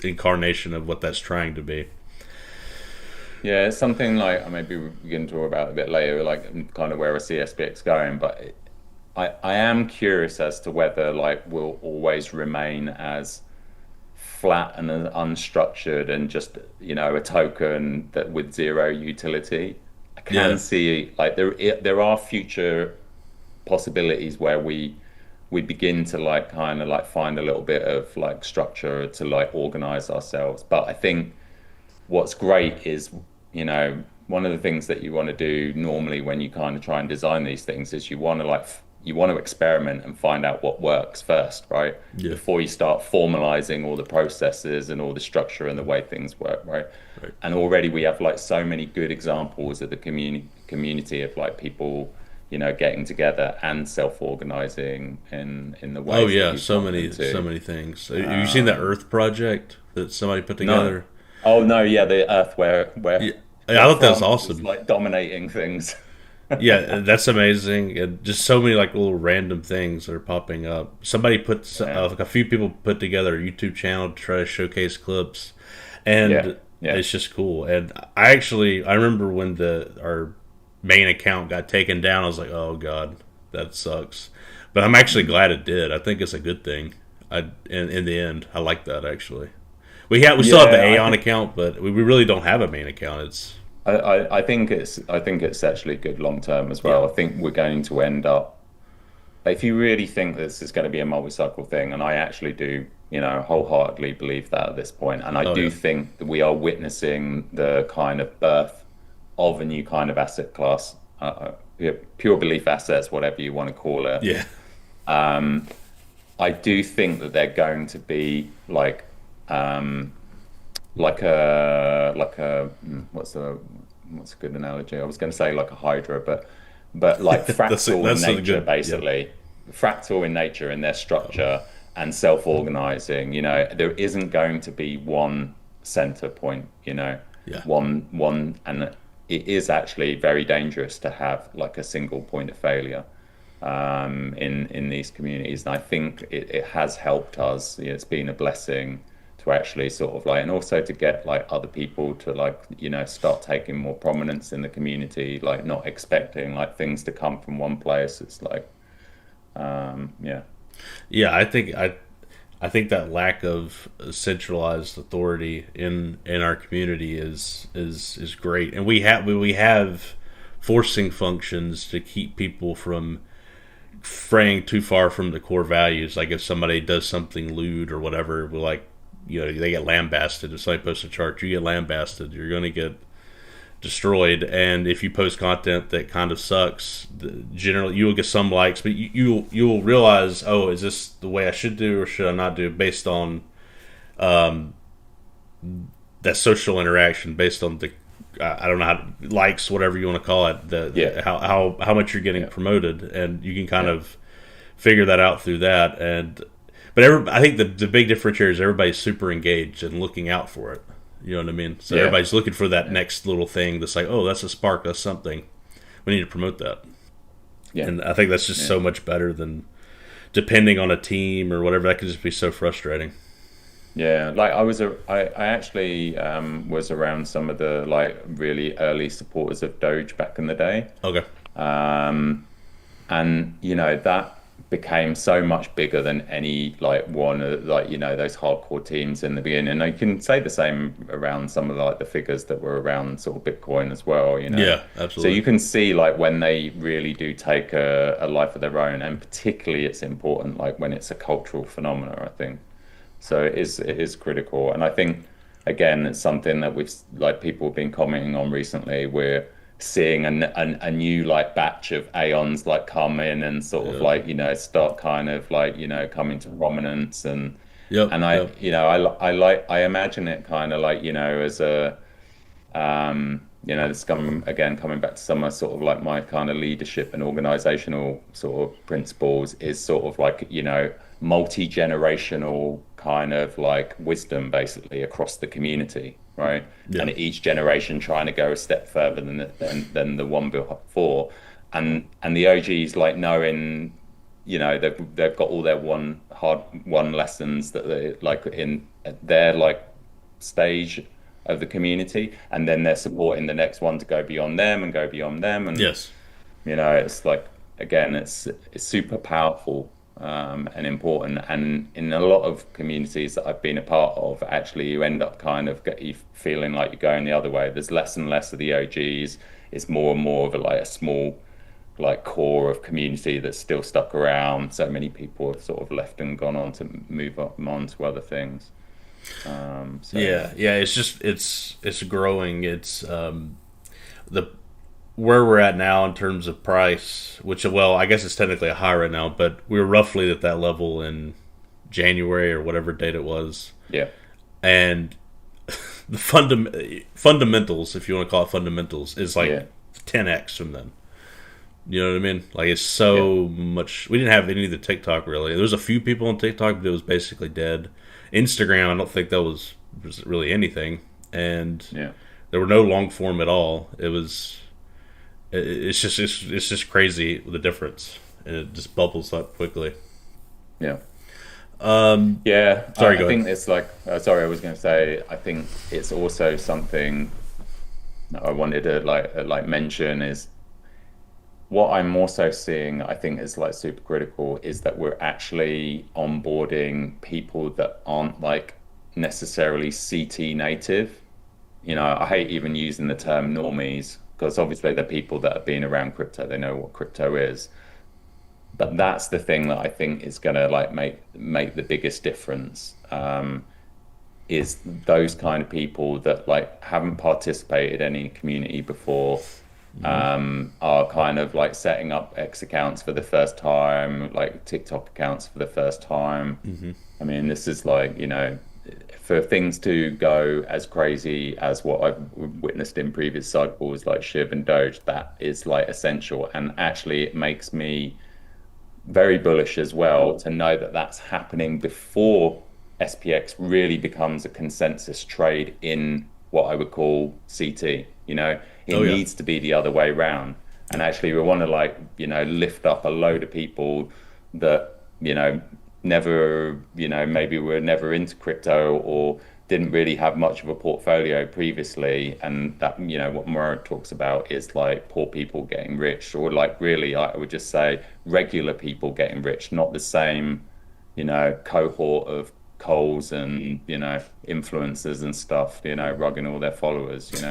incarnation of what that's trying to be. Yeah, it's something like maybe we can talk about a bit later, like kind of where I see SPX going. But I am curious as to whether like we'll always remain as flat and as unstructured and just a token that with zero utility. I can Yeah, see like there are future possibilities where we begin to like kind of like find a little bit of like structure to like organize ourselves. But I think what's great is, one of the things that you want to do normally when you kind of try and design these things is you want to experiment and find out what works first, right? yeah, Before you start formalizing all the processes and all the structure and the way things work, right? right. And already we have like so many good examples of the community of like people, getting together and self-organizing in the Oh ways that yeah, you want them so to. many things. Have you seen that Um, Earth project that somebody put no. together? Oh no, yeah, the Earth where Yeah, I where thought that was France was awesome. like dominating things. Yeah, that's amazing. And just so many like little random things that are popping up. Somebody put Yeah, like a few people put together a YouTube channel to try to showcase clips, yeah, and yeah. it's just cool. And I remember when the our main account got taken down. I was like, oh god, that sucks. But I'm actually Mm. glad it did. I think it's a good thing. In the end, I like that actually. We still have the Yeah, I Aeon think account, but we really don't have a main account. It's I think it's actually good long term as yeah. well. I think we're going to end up if you really think this is going to be a multi-cycle thing, and I actually do, wholeheartedly believe that at this point, and I Oh do yeah. think that we are witnessing the kind of birth of a new kind of asset class, yeah, pure belief assets, whatever you want to call it. Yeah. Um, I do think that they're going to be um, what's a good analogy? I was going to say like a hydra, but like fractal in That's a nature, good. Yeah. basically. Fractal in nature in their structure and self-organizing. There isn't going to be one center point. Yeah. And it is actually very dangerous to have like a single point of failure in these communities. And I think it has helped us. It's been a blessing to actually sort of like, and also to get like other people to like, start taking more prominence in the community, like not expecting like things to come from one place. It's like, yeah, Yeah, I think that lack of centralized authority in our community is great, and we have forcing functions to keep people from fraying too far from the core values. Like if somebody does something lewd or whatever, we're like, they get lambasted. If somebody posts a chart, you get lambasted. You're going to get destroyed. And if you post content that kind of sucks, generally you will get some likes, but you'll realize, oh, is this the way I should do or should I not do, based on um, that social interaction, based on the I don't know how likes, whatever you want to call it, yeah, how much you're getting yeah, promoted, and you can kind yeah, of figure that out through that. And but I think the big differentiator is everybody's super engaged and looking out for it. You know what I mean? So yeah, everybody's looking for that yeah, next little thing that's like, oh, that's a spark, that's something. We need to promote that. yeah, And I think that's just yeah. so much better than depending on a team or whatever. That could just be so frustrating. Yeah, like I actually was around some of the like really early supporters of Doge back in the day. Okay. Um, and that became so much bigger than any like one of like those hardcore teams in the beginning. And I can say the same around some of like the figures that were around sort of Bitcoin as well. Yeah, So you absolutely. can see like when they really do take a life of their own, and particularly it's important like when it's a cultural phenomena, I think. So it is critical. And I think again it's something that we've like people have been commenting on recently. We're seeing a new like batch of Aeons like come in and sort of Yeah. like start kind of like coming to prominence. Yep. And I Yep. I imagine it kind of like as a this coming back to some of sort of like my kind of leadership and organizational sort of principles is sort of like multi-generational kind of like wisdom basically across the community, right? Yeah. And each generation trying to go a step further than the one before, and the OGs like knowing they've got all their one hard won lessons that they like in their like stage of the community, and then they're supporting the next one to go beyond them and go beyond them. And Yes. it's like again it's super powerful, and important. And in a lot of communities that I've been a part of, actually you end up kind of you feeling like you're going the other way. There's less and less of the OGs. It's more and more of a small like core of community that's still stuck around. So many people have sort of left and gone on to move on to other things. So Yeah. Yeah. It's just it's growing. It's the where we're at now in terms of price, which well, I guess it's technically a high right now, but we were roughly at that level in January or whatever date it was, yeah, and the fundamentals, if you want to call it fundamentals, is like yeah, 10x from then. You know what I mean? Like it's yeah, so much. We didn't have any of the TikTok really. There was a few people on TikTok, but it was basically dead. Instagram, I don't think that was really anything, and yeah, there were no long form at all. It's just crazy the difference, and it just bubbles up quickly. yeah. Um, Yeah, sorry, I go ahead. think it's like, sorry, I was going to say, I think it's also something that I wanted to like mention is what I'm also seeing, I think is like super critical is that we're actually onboarding people that aren't like necessarily CT native. I hate even using the term normies because obviously they're people that have been around crypto, they know what crypto is. But that's the thing that I think is going to like make the biggest difference, is those kind of people that like haven't participated in any community before, Hmm. are kind of like setting up X accounts for the first time, like TikTok accounts for the first time. Hmm. I mean, this is like, for things to go as crazy as what I've witnessed in previous cycles, like Shiv and Doge, that is like essential. And actually, it makes me very bullish as well to know that that's happening before SPX really becomes a consensus trade in what I would call CT. It Oh yeah. needs to be the other way around. And actually, we want to like, lift up a load of people that, never, maybe were never into crypto or didn't really have much of a portfolio previously. And that, what Mora talks about is like poor people getting rich, or like really, I would just say regular people getting rich, not the same, cohort of Coles and, influencers and stuff, rugging all their followers. So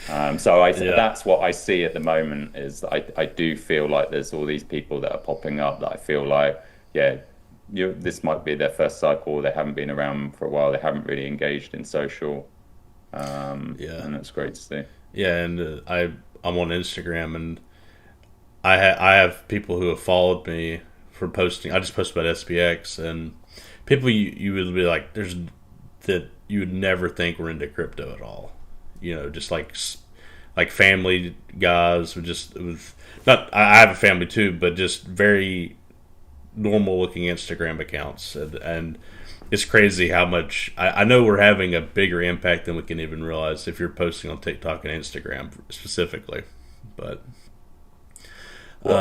Yeah. that's what I see at the moment is I do feel like there's all these people that are popping up that I feel like, yeah, this might be their first cycle. They haven't been around for a while. They haven't really engaged in social, Yeah. and it's great to see. Yeah. And I'm on Instagram, and I have people who have followed me for posting. I just posted about SPX, and people you would be like, there's that you would never think were into crypto at all. Just like family guys would just it was not. I have a family too, but just very normal looking Instagram accounts, and it's crazy how much I know we're having a bigger impact than we can even realize if you're posting on TikTok and Instagram specifically. But What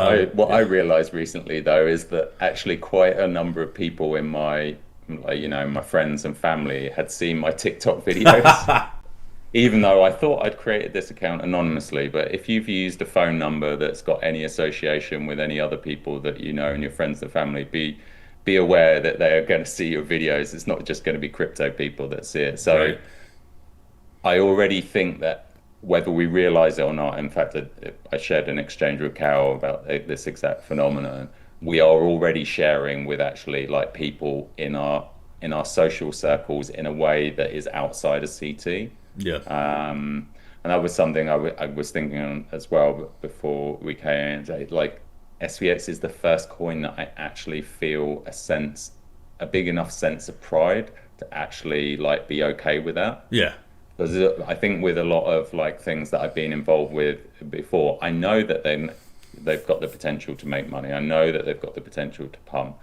I yeah. realized recently though is that actually quite a number of people in my like, my friends and family had seen my TikTok videos. even though I thought I'd created this account anonymously, but if you've used a phone number that's got any association with any other people that you know and your friends and family, be aware that they are going to see your videos. It's not just going to be crypto people that see it. So Right. I already think that whether we realize it or not, in fact, I shared an exchange with Carol about this exact phenomenon. We are already sharing with actually like people in our social circles in a way that is outside of CT. Yeah. And that was something I was thinking on as well before we came in. Like SPX is the first coin that I actually feel a big enough sense of pride to actually like be okay with that. Yeah. Because I think with a lot of like things that I've been involved with before, I know that they've got the potential to make money. I know that they've got the potential to pump.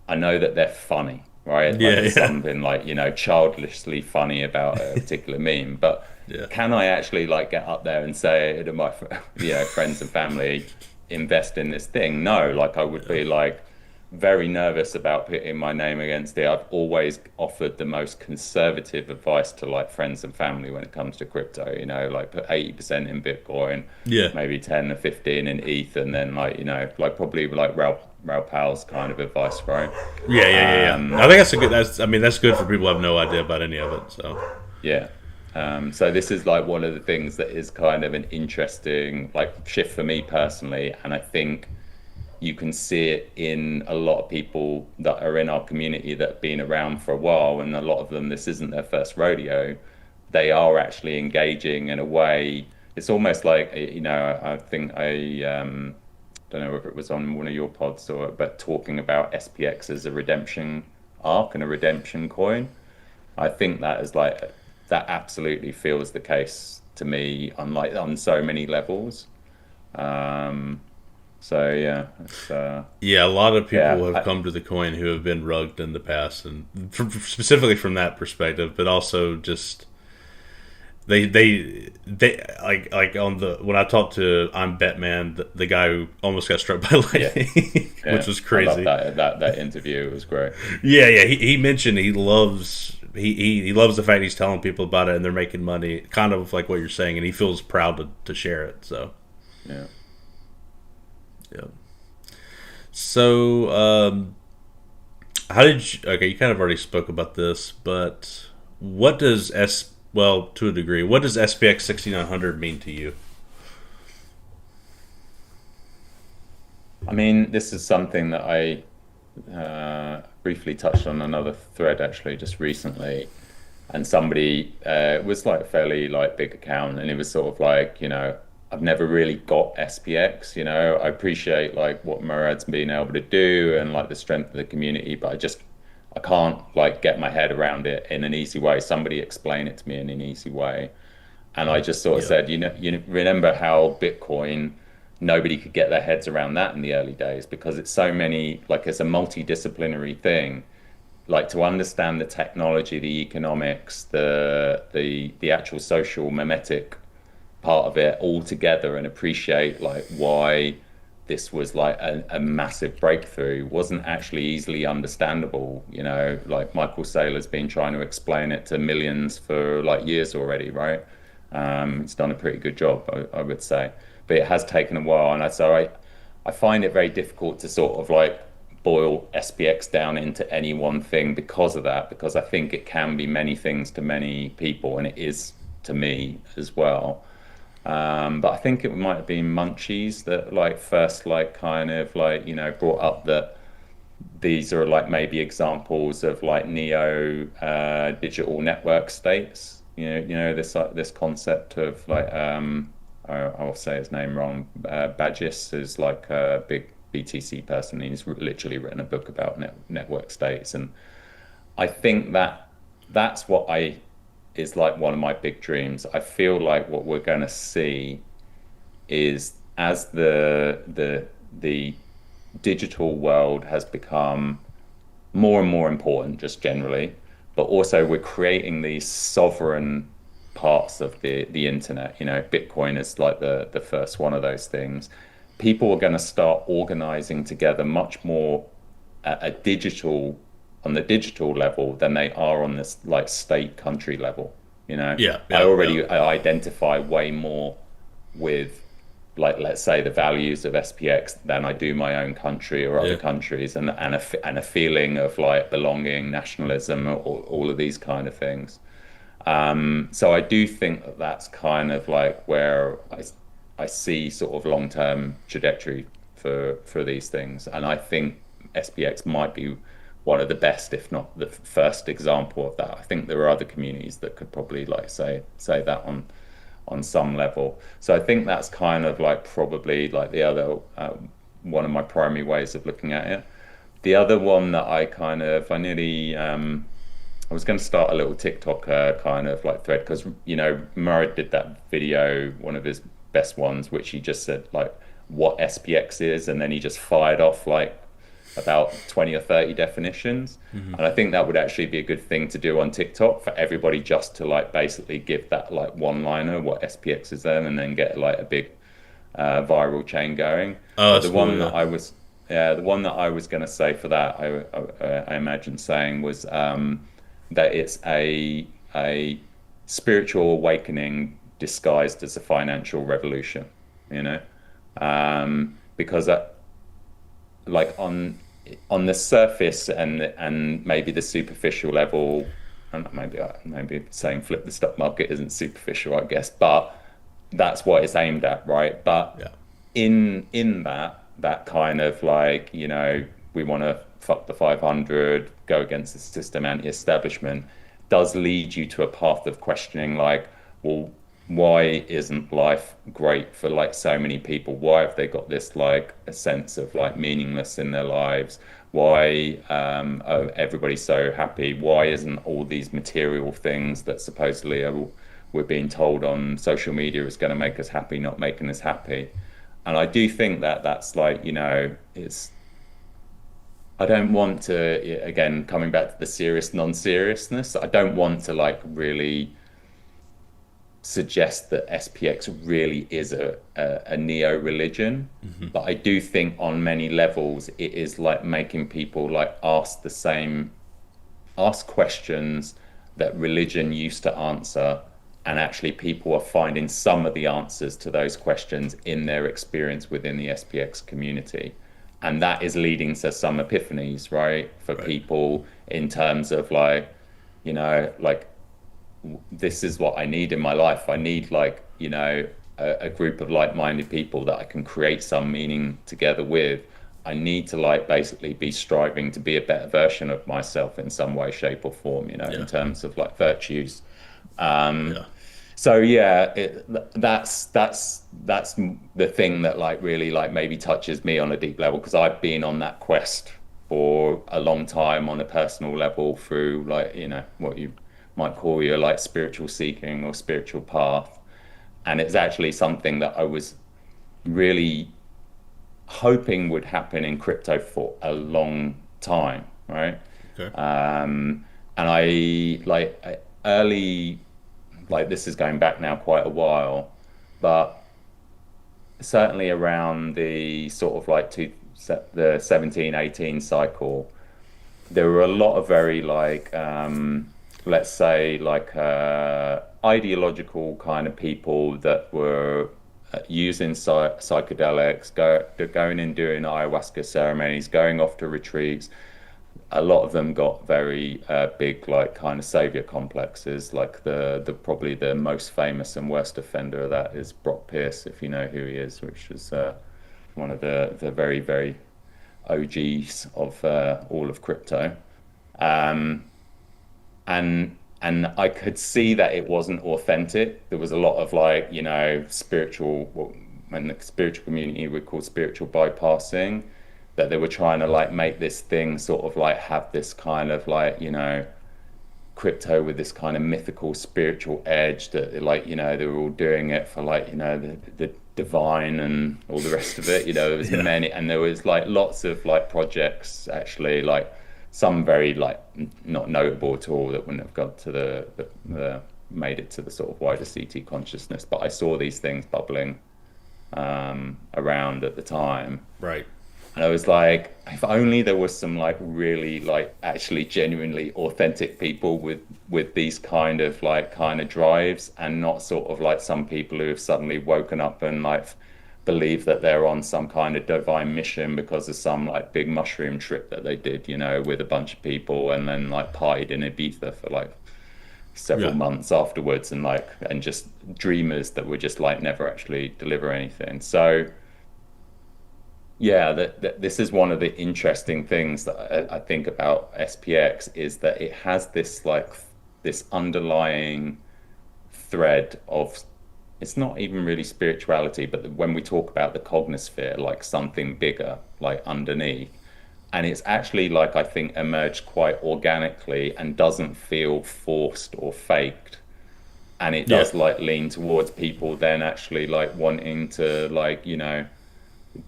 I know that they're funny, right? Like Yeah. there's Yeah. something like, childishly funny about a particular meme. But Yeah. can I actually like get up there and say to my friends and family, invest in this thing? No, like I would be like very nervous about putting my name against it. I've always offered the most conservative advice to like friends and family when it comes to crypto, like put 80% in Bitcoin, Yeah. maybe 10 or 15 in ETH, and then like, like probably like Raoul Pal's kind of advice, right? Yeah. Yeah. Yeah. Yeah. Um, I think that's a good. I mean, that's good for people who have no idea about any of it. So. yeah. So this is like one of the things that is kind of an interesting like shift for me personally, and I think you can see it in a lot of people that are in our community that have been around for a while, and a lot of them, this isn't their first rodeo. They are actually engaging in a way. It's almost like, I think I don't know if it was on one of your pods but talking about SPX as a redemption arc and a redemption coin. I think that is like, that absolutely feels the case to me on like on so many levels. Um, so yeah, Yeah, a lot of people yeah, have come to the coin who have been rugged in the past, and specifically from that perspective, but also just they like on the when I talked to I'm Batman, the guy who almost got struck by yeah, lightning, which yeah. was I love crazy. that interview. It was great. Yeah, yeah. He mentioned he loves the fact he's telling people about it and they're making money, kind of like what you're saying, and he feels proud to share it. So Yeah. yeah. So how did you? Okay, you kind of already spoke about this, but what does S well to a degree? What does SPX 6900 mean to you? I mean, this is something that I briefly touched on another thread actually just recently, and somebody was like a fairly like big account, and it was sort of like, I've never really got SPX, I appreciate like what Murad's been able to do and like the strength of the community, but I can't like get my head around it in an easy way. Somebody explain it to me in an easy way. And I just sort of Yeah, said, remember how Bitcoin, nobody could get their heads around that in the early days because it's so many, like it's a multidisciplinary thing. Like to understand the technology, the economics, the actual social memetic part of it all together and appreciate like why this was like a massive breakthrough wasn't actually easily understandable. Like Michael Saylor's been trying to explain it to millions for like years already, right? It's done a pretty good job, I would say, but it has taken a while, and I find it very difficult to sort of like boil SPX down into any one thing because of that, because I think it can be many things to many people, and it is to me as well. But I think it might have been Munchies that like first like kind of like, brought up that these are like maybe examples of like neo digital network states. This like this concept of like I'll say his name wrong. Bagis is like a big BTC person. He's literally written a book about network states, and I think that that's what I is like one of my big dreams. I feel like what we're going to see is as the digital world has become more and more important just generally, but also we're creating these sovereign parts of the internet. Bitcoin is like the first one of those things. People are going to start organizing together much more at a digital on the digital level than they are on this like state country level. You know, Yeah, I yeah, yeah, already I identify way more with, like, let's say, the values of SPX than I do my own country or other yeah. countries, and a feeling of like belonging, nationalism, all of these kind of things. So I do think that that's kind of like where I see sort of long-term trajectory for these things, and I think SPX might be one of the best, if not the first example of that. I think there are other communities that could probably like say that on some level. So I think that's kind of like probably like the other one of my primary ways of looking at it. The other one that I nearly I was going to start a little TikTok kind of like thread because Murray did that video, one of his best ones, which he just said like what SPX is, and then he just fired off like about 20 or 30 definitions. Hmm. And I think that would actually be a good thing to do on TikTok for everybody, just to like basically give that like one liner what SPX is then, and then get like a big viral chain going. Oh, But that's cool. Yeah. the one that I was going to say for that, I imagine saying was that it's a spiritual awakening disguised as a financial revolution, you know, because like on the surface and maybe the superficial level, and maybe saying flip the stock market isn't superficial, I guess, but that's what it's aimed at, right? But Yeah. in that kind of like, we want to fuck the 500, go against the system, anti-establishment, does lead you to a path of questioning like, well, why isn't life great for like so many people? Why have they got this like a sense of like meaningless in their lives? Why are everybody so happy? Why isn't all these material things that supposedly we're being told on social media is going to make us happy, not making us happy? And I do think that that's like, it's, I don't want to, again, coming back to the serious non-seriousness, I don't want to like really suggest that SPX really is a neo-religion, Hmm. but I do think on many levels it is like making people like ask questions that religion used to answer, and actually people are finding some of the answers to those questions in their experience within the SPX community. And that is leading to some epiphanies, right? For Right. people in terms of like, like this is what I need in my life. I need like, a group of like-minded people that I can create some meaning together with. I need to like basically be striving to be a better version of myself in some way, shape, or form, in Yeah. terms of like virtues. Um, Yeah. so yeah, that's the thing that like really like maybe touches me on a deep level, because I've been on that quest for a long time on a personal level through like, what you might call your like spiritual seeking or spiritual path. And it's actually something that I was really hoping would happen in crypto for a long time, right? Okay. And early, like this is going back now quite a while, but certainly around the sort of like the 17, 18 cycle, there were a lot of very like let's say like ideological kind of people that were using psychedelics, going and doing ayahuasca ceremonies, going off to retreats. A lot of them got very big like kind of savior complexes. Like the probably the most famous and worst offender of that is Brock Pierce, if you know who he is, which is one of the very, very OGs of all of crypto. Um, and I could see that it wasn't authentic. There was a lot of like, spiritual, what in the spiritual community we call spiritual bypassing, that they were trying to like make this thing sort of like have this kind of like, crypto with this kind of mythical spiritual edge, that like, they were all doing it for like, the divine and all the rest of it. There was Yeah. many, and there was like lots of like projects actually, like some very like not notable at all, that wouldn't have got to the made it to the sort of wider CT consciousness. But I saw these things bubbling around at the time. Right. And I was like, if only there was some like really like actually genuinely authentic people with these kind of drives, and not sort of like some people who have suddenly woken up and like believe that they're on some kind of divine mission because of some like big mushroom trip that they did, with a bunch of people, and then like partied in Ibiza for like several Yeah. months afterwards, and just dreamers that were just like never actually deliver anything. So yeah, that this is one of the interesting things that I think about SPX, is that it has this underlying thread of, it's not even really spirituality, but when we talk about the cognosphere, like something bigger, like underneath. And it's actually like, I think, emerged quite organically and doesn't feel forced or faked. And it Yeah. does like lean towards people then actually like wanting to like,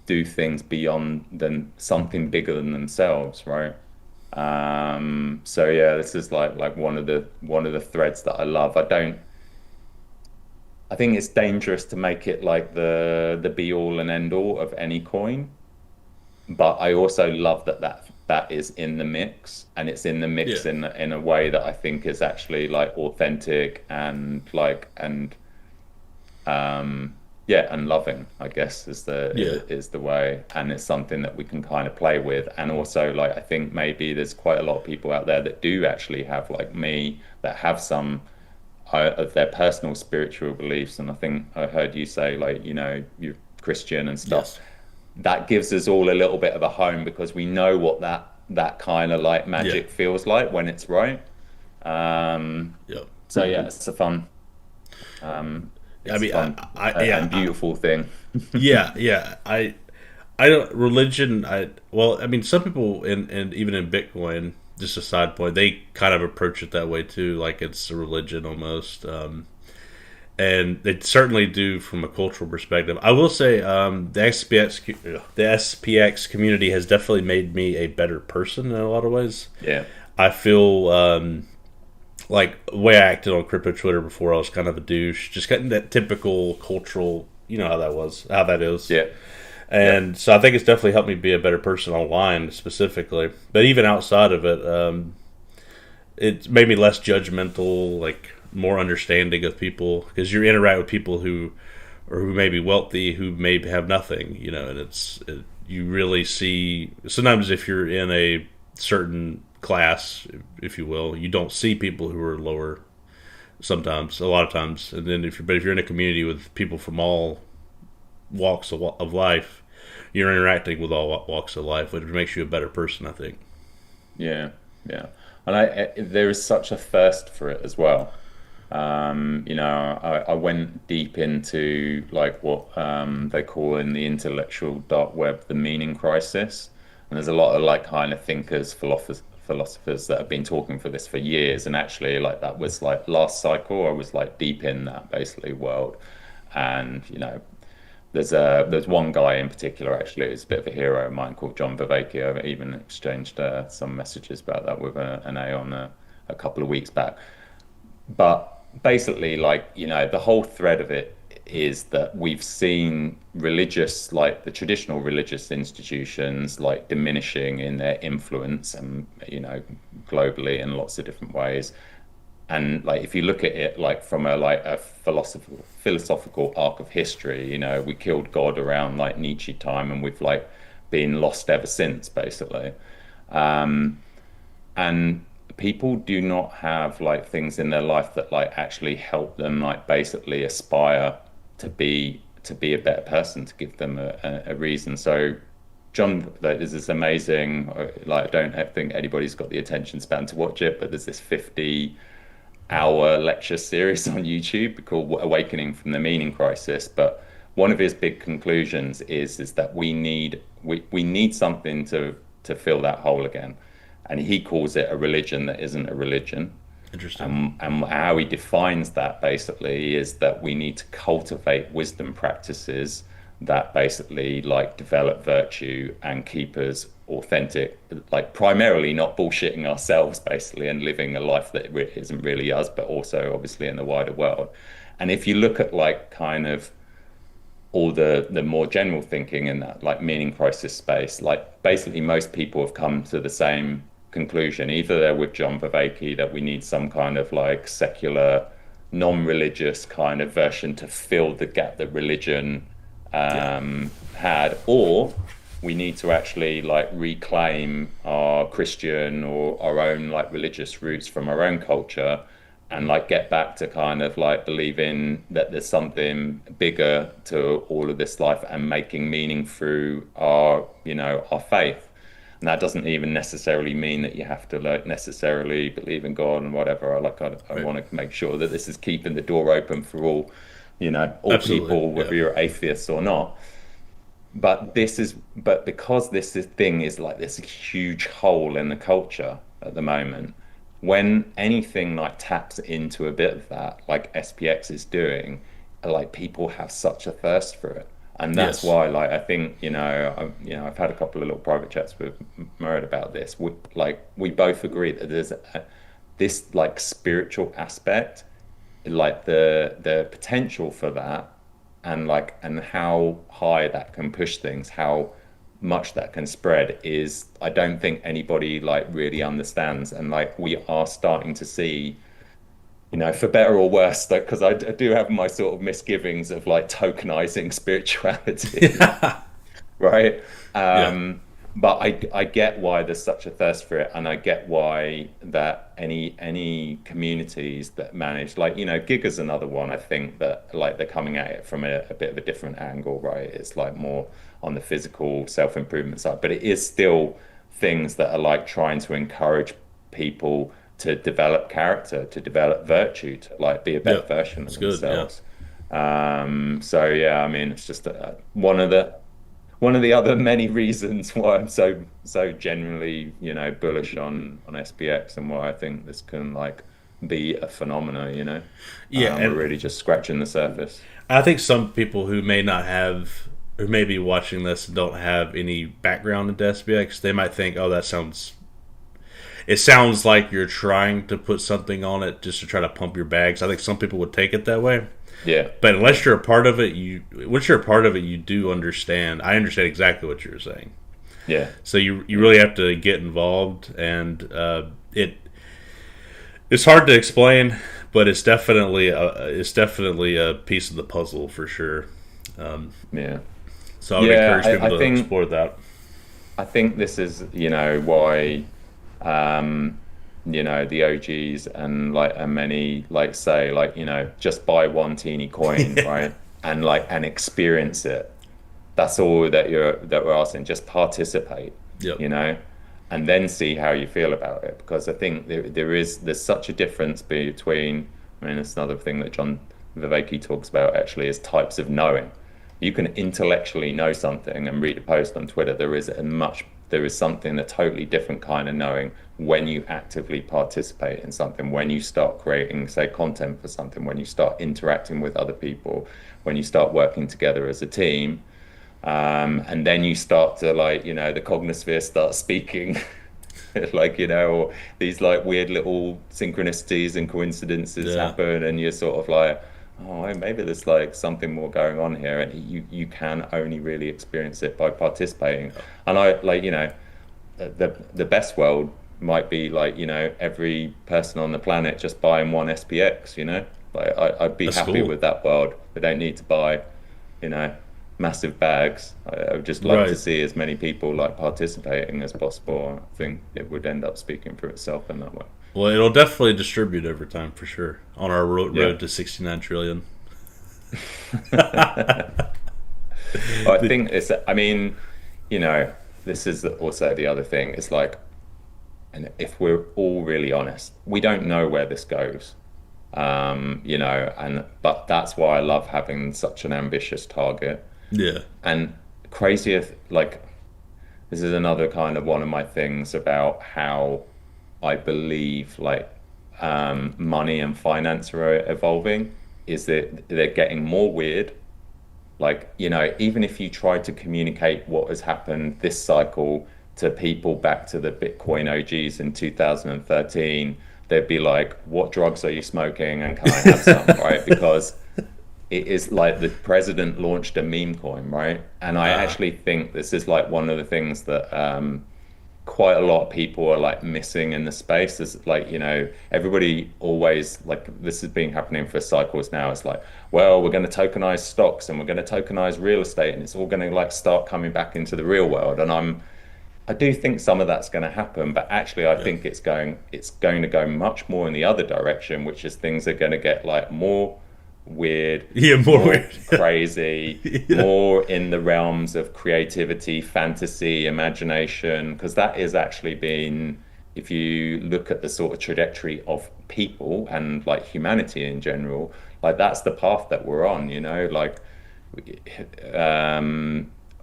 do things beyond than something bigger than themselves, right? So yeah, this is like one of the threads that I love. I think it's dangerous to make it like the be all and end all of any coin, but I also love that is in the mix, and it's in the Yeah. mix in a way that I think is actually like authentic and like and yeah, and loving, I guess, is the Yeah. is the way, and it's something that we can kind of play with. And also, like, I think maybe there's quite a lot of people out there that do actually have, like me, that have some of their personal spiritual beliefs. And I think I heard you say, like, you're Christian and stuff. Yes. That gives us all a little bit of a home, because we know what that kind of like Yeah. magic feels like when it's right. Um, Yep. so yeah, um, I it's a mean, fun yeah, and beautiful thing. yeah, yeah. I don't religion. Well, I mean, some people and even in Bitcoin, just a side point, they kind of approach it that way too, like it's a religion almost. And they certainly do from a cultural perspective. I will say, the SPX community has definitely made me a better person in a lot of ways. Yeah, I feel like the way I acted on crypto Twitter before, I was kind of a douche, just getting that typical cultural, how that is. yeah, yeah, And so I think it's definitely helped me be a better person online specifically. But even outside of it, it's made me less judgmental, like more understanding of people, because you interact with people who may be wealthy, who may have nothing, and you really see sometimes if you're in a certain class, if you will, you don't see people who are lower. Sometimes, a lot of times, and then if you're in a community with people from all walks of life, you're interacting with all walks of life, which makes you a better person, I think. yeah, yeah. And there is such a thirst for it as well. I went deep into like what they call in the intellectual dark web the meaning crisis, and there's a lot of like kind of thinkers, philosophers that have been talking for this for years. And actually, like that was like last cycle, I was like deep in that basically world, and there's one guy in particular actually who's a bit of a hero of mine called John Viveki. I've even exchanged some messages about that with an A on a couple of weeks back. But basically, like, the whole thread of it is that we've seen religious, like the traditional religious institutions, like diminishing in their influence and, globally in lots of different ways. And like, if you look at it like from a philosophical arc of history, we killed God around like Nietzsche time, and we've like been lost ever since, basically. Um, and people do not have like things in their life that like actually help them like basically aspire to be a better person, to give them a reason. So John, there's this amazing, like, I don't think anybody's got the attention span to watch it, but there's this 50-hour lecture series on YouTube called Awakening from the Meaning Crisis. But one of his big conclusions is that we need something to fill that hole again. And he calls it a religion that isn't a religion. Interesting. And how he defines that basically is that we need to cultivate wisdom practices that basically like develop virtue and keep us authentic, like primarily not bullshitting ourselves basically, and living a life that isn't really us, but also obviously in the wider world. And if you look at like kind of all the more general thinking in that like meaning crisis space, like basically most people have come to the same conclusion. Either they're with John Vervaeke that we need some kind of like secular, non-religious kind of version to fill the gap that religion Yeah. had, or we need to actually like reclaim our Christian or our own like religious roots from our own culture and like get back to kind of like believing that there's something bigger to all of this life and making meaning through our, you know, our faith. And that doesn't even necessarily mean that you have to like necessarily believe in God and whatever. I Right. want to make sure that this is keeping the door open for all, you know, all Absolutely. people, Yeah. whether you're atheists or not. But because thing is like this huge hole in the culture at the moment, when anything like taps into a bit of that, like SPX is doing, like people have such a thirst for it. And that's Yes. why, like, I think, I've had a couple of little private chats with Murad about this. We both agree that this like spiritual aspect, like the potential for that, and how high that can push things, how much that can spread is, I don't think anybody like really understands. And like we are starting to see, you know, for better or worse, like because I do have my sort of misgivings of like tokenizing spirituality, Yeah. right? Yeah. But I get why there's such a thirst for it, and I get why that any communities that manage, like, you know, Giga's another one. I think that like they're coming at it from a bit of a different angle, right? It's like more on the physical self-improvement side, but it is still things that are like trying to encourage people to develop character, to develop virtue, to like be a better Yeah. version of It's good. Yeah. themselves. So yeah, I mean, it's just one of the other many reasons why I'm so generally, you know, bullish on SPX and why I think this can like be a phenomena, you know. Yeah. We're And really just scratching the surface. I think some people who may not have, who may be watching this, don't have any background into SPX, they might think, "Oh, that sounds. It sounds like you're trying to put something on it just to try to pump your bags." I think some people would take it that way. Yeah, But yeah, unless you're a part of it, once you're a part of it, you do understand. I understand exactly what you're saying. yeah, So you yeah, really have to get involved, and it's hard to explain, but it's definitely a piece of the puzzle for sure. Um, yeah. so I would Yeah, encourage people I to think explore that. I think this is, you know, why um, you know, the OGs and many like say like, you know, just buy one teeny coin, Yeah. right? And experience it. That's all that we're asking. Just participate, Yep. you know, and then see how you feel about it. Because I think there's such a difference between, I mean, it's another thing that John Vervaeke talks about actually is types of knowing. You can intellectually know something and read a post on Twitter. There is something, a totally different kind of knowing when you actively participate in something, when you start creating, say, content for something, when you start interacting with other people, when you start working together as a team, and then you start to like, you know, the cognosphere starts speaking, like, you know, or these like weird little synchronicities and coincidences Yeah. happen, and you're sort of like, oh, hey, maybe there's like something more going on here, and you can only really experience it by participating. And I like, you know, the best world might be like, you know, every person on the planet just buying one SPX, you know, like I'd be That's happy cool. with that world. They don't need to buy, you know, massive bags. I would just love to Right. see as many people like participating as possible. I think it would end up speaking for itself in that way. Well, it'll definitely distribute over time for sure on our Yeah. road to 69 trillion. I think it's, I mean, you know, this is also the other thing. It's like, and if we're all really honest, we don't know where this goes. You know, and but that's why I love having such an ambitious target. Yeah. And crazier, like this is another kind of one of my things about how I believe like money and finance are evolving is that they're getting more weird. Like, you know, even if you try to communicate what has happened this cycle to people back to the Bitcoin OGs in 2013, they'd be like, what drugs are you smoking? And can I have some, right? Because it is like the president launched a meme coin, right? And I Uh, actually think this is like one of the things that quite a lot of people are like missing in the space. Is like, everybody always like this has been happening for cycles now. It's like, well, we're going to tokenize stocks and we're going to tokenize real estate and it's all going to like start coming back into the real world. And I do think some of that's going to happen, but actually I yeah. think it's going to go much more in the other direction, which is things are going to get like more weird, Yeah, more more weird. crazy, Yeah. more in the realms of creativity, fantasy, imagination, because that is actually been, if you look at the sort of trajectory of people and like humanity in general, like that's the path that we're on, like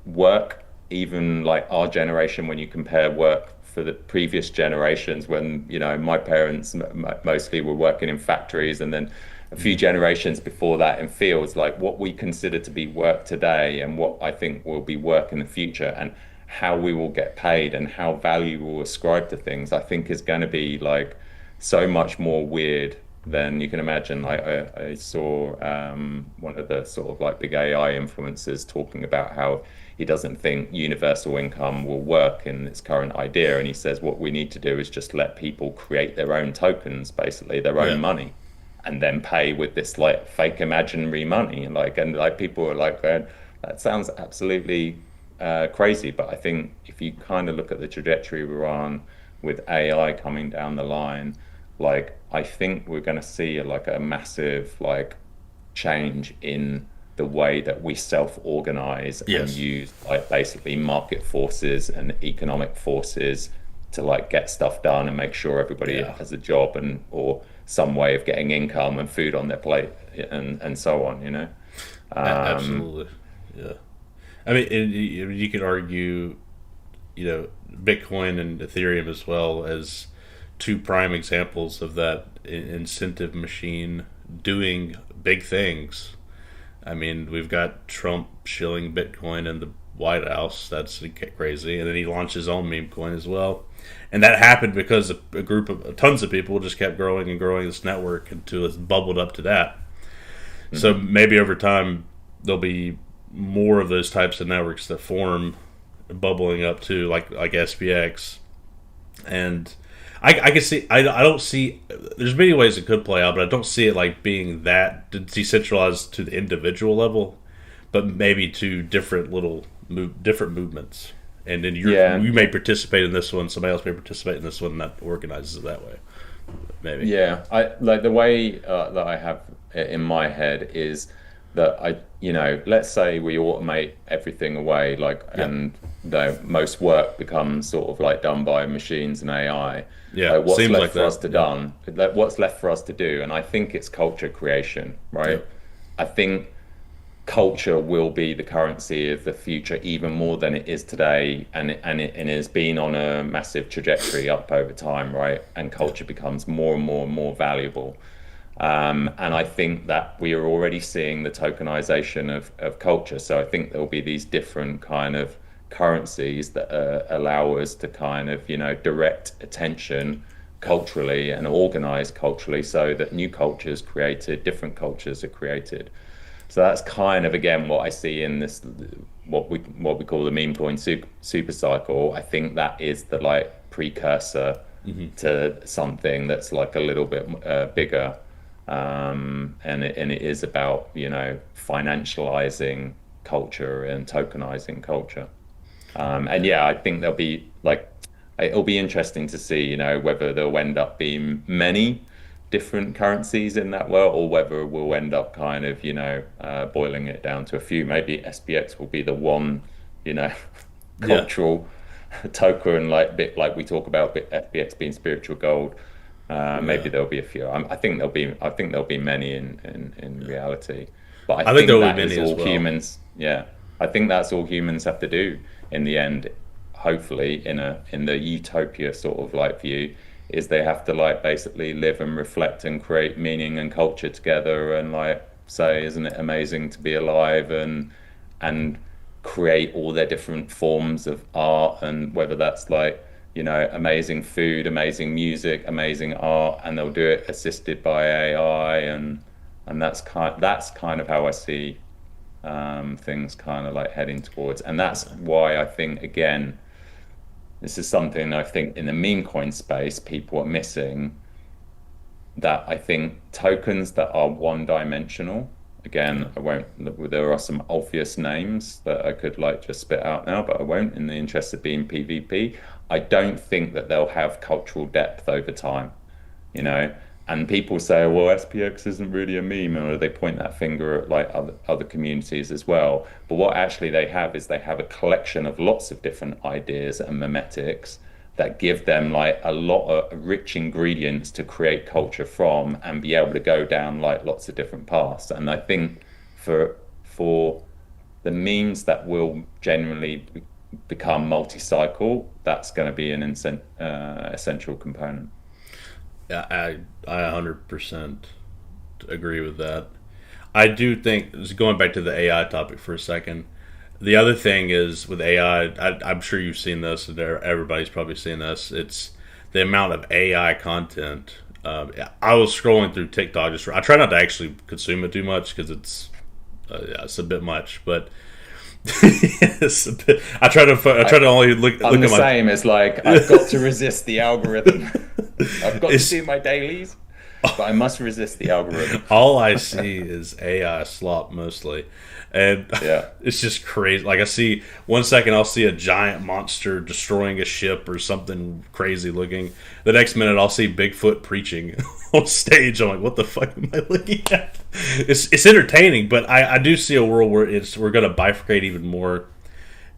work, even like our generation, when you compare work for the previous generations, when, my parents mostly were working in factories and then a few Mhm. generations before that in fields, like what we consider to be work today and what I think will be work in the future and how we will get paid and how value will ascribe to things, I think is going to be like so much more weird than you can imagine. Like I saw one of the sort of like big AI influencers talking about how he doesn't think universal income will work in its current idea. And he says what we need to do is just let people create their own tokens, basically their own Yeah. money, and then pay with this like fake imaginary money. And like people are like, that sounds absolutely crazy. But I think if you kind of look at the trajectory we're on with AI coming down the line, like I think we're going to see like a massive like change in the way that we self-organize and Yes. use like basically market forces and economic forces to like get stuff done and make sure everybody Yeah. has a job and or some way of getting income and food on their plate and so on. Um, Absolutely. Yeah. I mean, you could argue, Bitcoin and Ethereum as well as two prime examples of that incentive machine doing big things. I mean, we've got Trump shilling Bitcoin in the White House. That's crazy. And then he launched his own meme coin as well. And that happened because a group of tons of people just kept growing and growing this network until it's bubbled up to that. So mhm. maybe over time there'll be more of those types of networks that form, bubbling up to like SPX. And I can see, I don't see, there's many ways it could play out, but I don't see it like being that decentralized to the individual level, but maybe to different different movements. And then Yeah, you may participate in this one, somebody else may participate in this one, and that organizes it that way. Maybe. yeah. I like the way that I have it in my head is that let's say we automate everything away, like, Yeah. and most work becomes sort of like done by machines and AI. Yeah. Like, what's Seems left like for us that. to Yeah. done? Like, what's left for us to do? And I think it's culture creation, Yeah. right? I think culture will be the currency of the future even more than it is today, and it has been on a massive trajectory up over time, right? And Yeah. culture becomes more and more and more valuable. And I think that we are already seeing the tokenization of culture. So I think there'll be these different kind of currencies that allow us to kind of, direct attention culturally and organize culturally so that new cultures created, different cultures are created. So that's kind of again what I see in this, what we call the meme coin super cycle. I think that is the like precursor Hmm. to something that's like a little bit bigger, and it is about financializing culture and tokenizing culture. And Yeah. yeah, I think there'll be like it'll be interesting to see, whether there'll end up being many different currencies in that world, or whether we'll end up kind of, boiling it down to a few. Maybe SPX will be the one, you know, Yeah. cultural token, like bit like we talk about FBX being spiritual gold. Maybe Yeah. there'll be a few. I think there'll be many in Yeah. reality. But I I think think there will be that is many as all well. humans. Yeah, I think that's all humans have to do in the end. Hopefully, in the utopia sort of like view, is they have to like basically live and reflect and create meaning and culture together and like say, isn't it amazing to be alive and create all their different forms of art, and whether that's like, amazing food, amazing music, amazing art, and they'll do it assisted by AI. And And that's kind of how I see things kind of like heading towards. And that's why I think, again, this is something I think in the meme coin space people are missing, that I think tokens that are one dimensional, again, I won't, there are some obvious names that I could like just spit out now, but I won't in the interest of being PvP. I don't think that they'll have cultural depth over time, you know? And people say, well, SPX isn't really a meme, or they point that finger at like other communities as well. But what actually they have is they have a collection of lots of different ideas and memetics that give them like a lot of rich ingredients to create culture from and be able to go down like lots of different paths. And I think for the memes that will generally become multi-cycle, that's going to be an essential component. Yeah, I 100% agree with that. I do think, going back to the AI topic for a second, the other thing is with AI, I'm sure you've seen this, and everybody's probably seen this, it's the amount of AI content. I was scrolling through TikTok, I try not to actually consume it too much because it's a bit much, but I try to only look I'm at the same. It's like I've got to resist the algorithm. I've got to do my dailies, but I must resist the algorithm. All I see is AI slop mostly, and yeah, it's just crazy. Like I see 1 second, I'll see a giant monster destroying a ship or something crazy looking. The next minute, I'll see Bigfoot preaching on stage. I'm like, what the fuck am I looking at? It's entertaining, but I do see a world where we're going to bifurcate even more.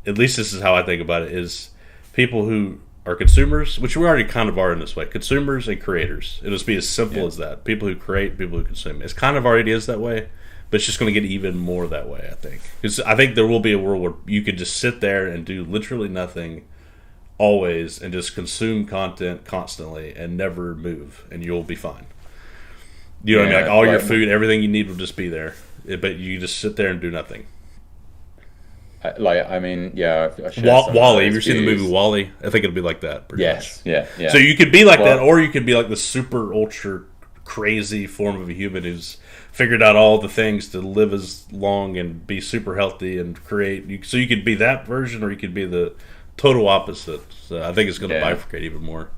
At least this is how I think about it: is people who are consumers, which we already kind of are in this way, consumers and creators. It'll just be as simple as that. People who create, people who consume. It's kind of already is that way, but it's just going to get even more that way, I think. Because I think there will be a world where you could just sit there and do literally nothing always and just consume content constantly and never move, and you'll be fine. You know what I mean? Like all your food, everything you need will just be there, but you just sit there and do nothing. Like, I mean, yeah. Wall-E. Have you seen the movie Wall-E? I think it'll be like that. Yes, much. Yeah. So you could be like that, or you could be like the super ultra crazy form of a human who's figured out all the things to live as long and be super healthy and create. So you could be that version, or you could be the total opposite. So I think it's going to bifurcate even more.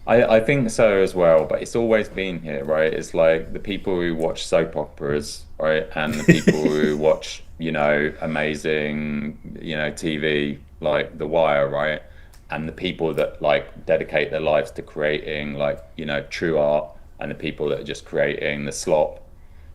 I think so as well, but it's always been here, right? It's like the people who watch soap operas, right, and the people who watch, you know, amazing, you know, TV like The Wire, right, and the people that like dedicate their lives to creating like, you know, true art, and the people that are just creating the slop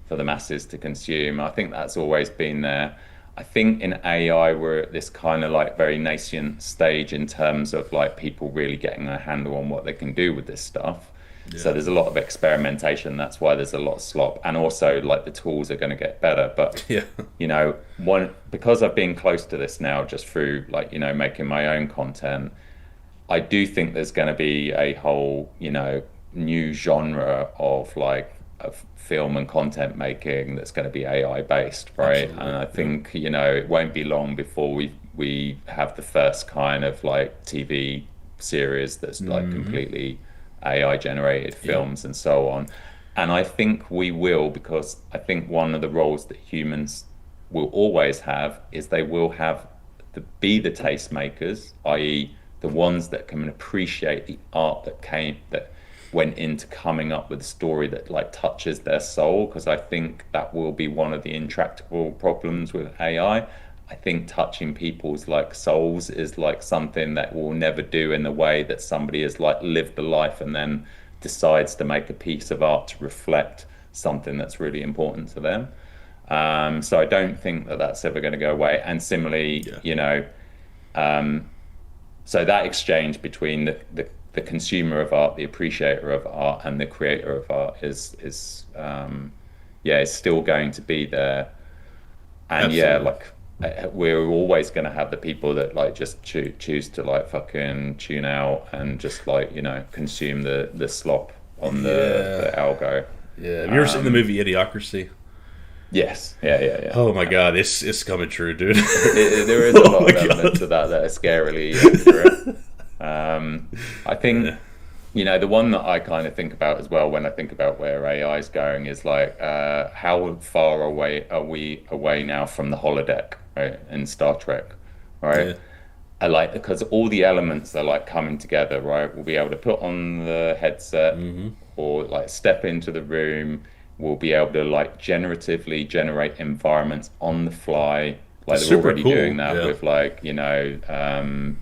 for the masses to consume. I think that's always been there. I think in AI we're at this kind of like very nascent stage in terms of like people really getting a handle on what they can do with this stuff. Yeah. So there's a lot of experimentation. That's why there's a lot of slop, and also like the tools are going to get better. But you know, because I've been close to this now, just through like, you know, making my own content, I do think there's going to be a whole, you know, new genre of like of film and content making that's going to be AI based, right? Absolutely. And I think, you know, it won't be long before we have the first kind of like TV series that's like completely AI generated films and so on. And I think we will, because I think one of the roles that humans will always have is they will have be the tastemakers, i.e. the ones that can appreciate the art that went into coming up with a story that like touches their soul, because I think that will be one of the intractable problems with AI. I think touching people's like souls is like something that we'll never do in the way that somebody has like lived a life and then decides to make a piece of art to reflect something that's really important to them. So I don't think that that's ever going to go away. And similarly, you know, so that exchange between the consumer of art, the appreciator of art, and the creator of art is still going to be there. And Absolutely. Like we're always going to have the people that like just choose to like fucking tune out and just like, you know, consume the slop on the algo. Yeah. Have you ever seen the movie Idiocracy? Yes. Yeah. Oh my god, it's coming true, dude. There is a lot of elements of that are scarily accurate. I think The one that I kind of think about as well when I think about where AI is going is like, how far away are we away now from the holodeck, right, in Star Trek, right? Yeah. I like because all the elements are like coming together, right? We'll be able to put on the headset Hmm. or like step into the room. We'll be able to like generatively generate environments on the fly. Like It's they're super already doing cool. that Yeah. with like,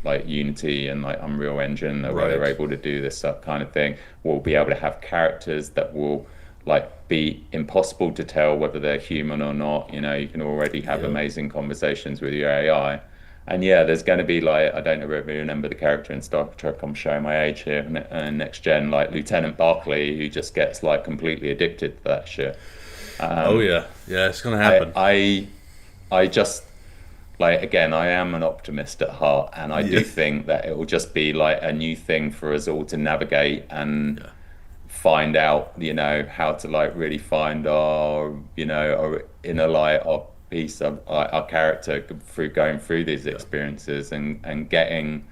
like Unity and like Unreal Engine, where they're Right. able to do this kind of thing. We'll be able to have characters that will like be impossible to tell whether they're human or not. You can already have Yep. amazing conversations with your AI. And yeah, there's going to be like, I don't know if you remember the character in Star Trek, I'm showing my age here, Next Gen, like Lieutenant Barclay, who just gets like completely addicted to that shit. Oh Um, yeah. Yeah. It's gonna I, happen. I, I just like, again, I am an optimist at heart, and I Yeah. do think that it will just be like a new thing for us all to navigate and Yeah. find out, how to like really find our inner light, our piece of our character through going through these Yeah. experiences and getting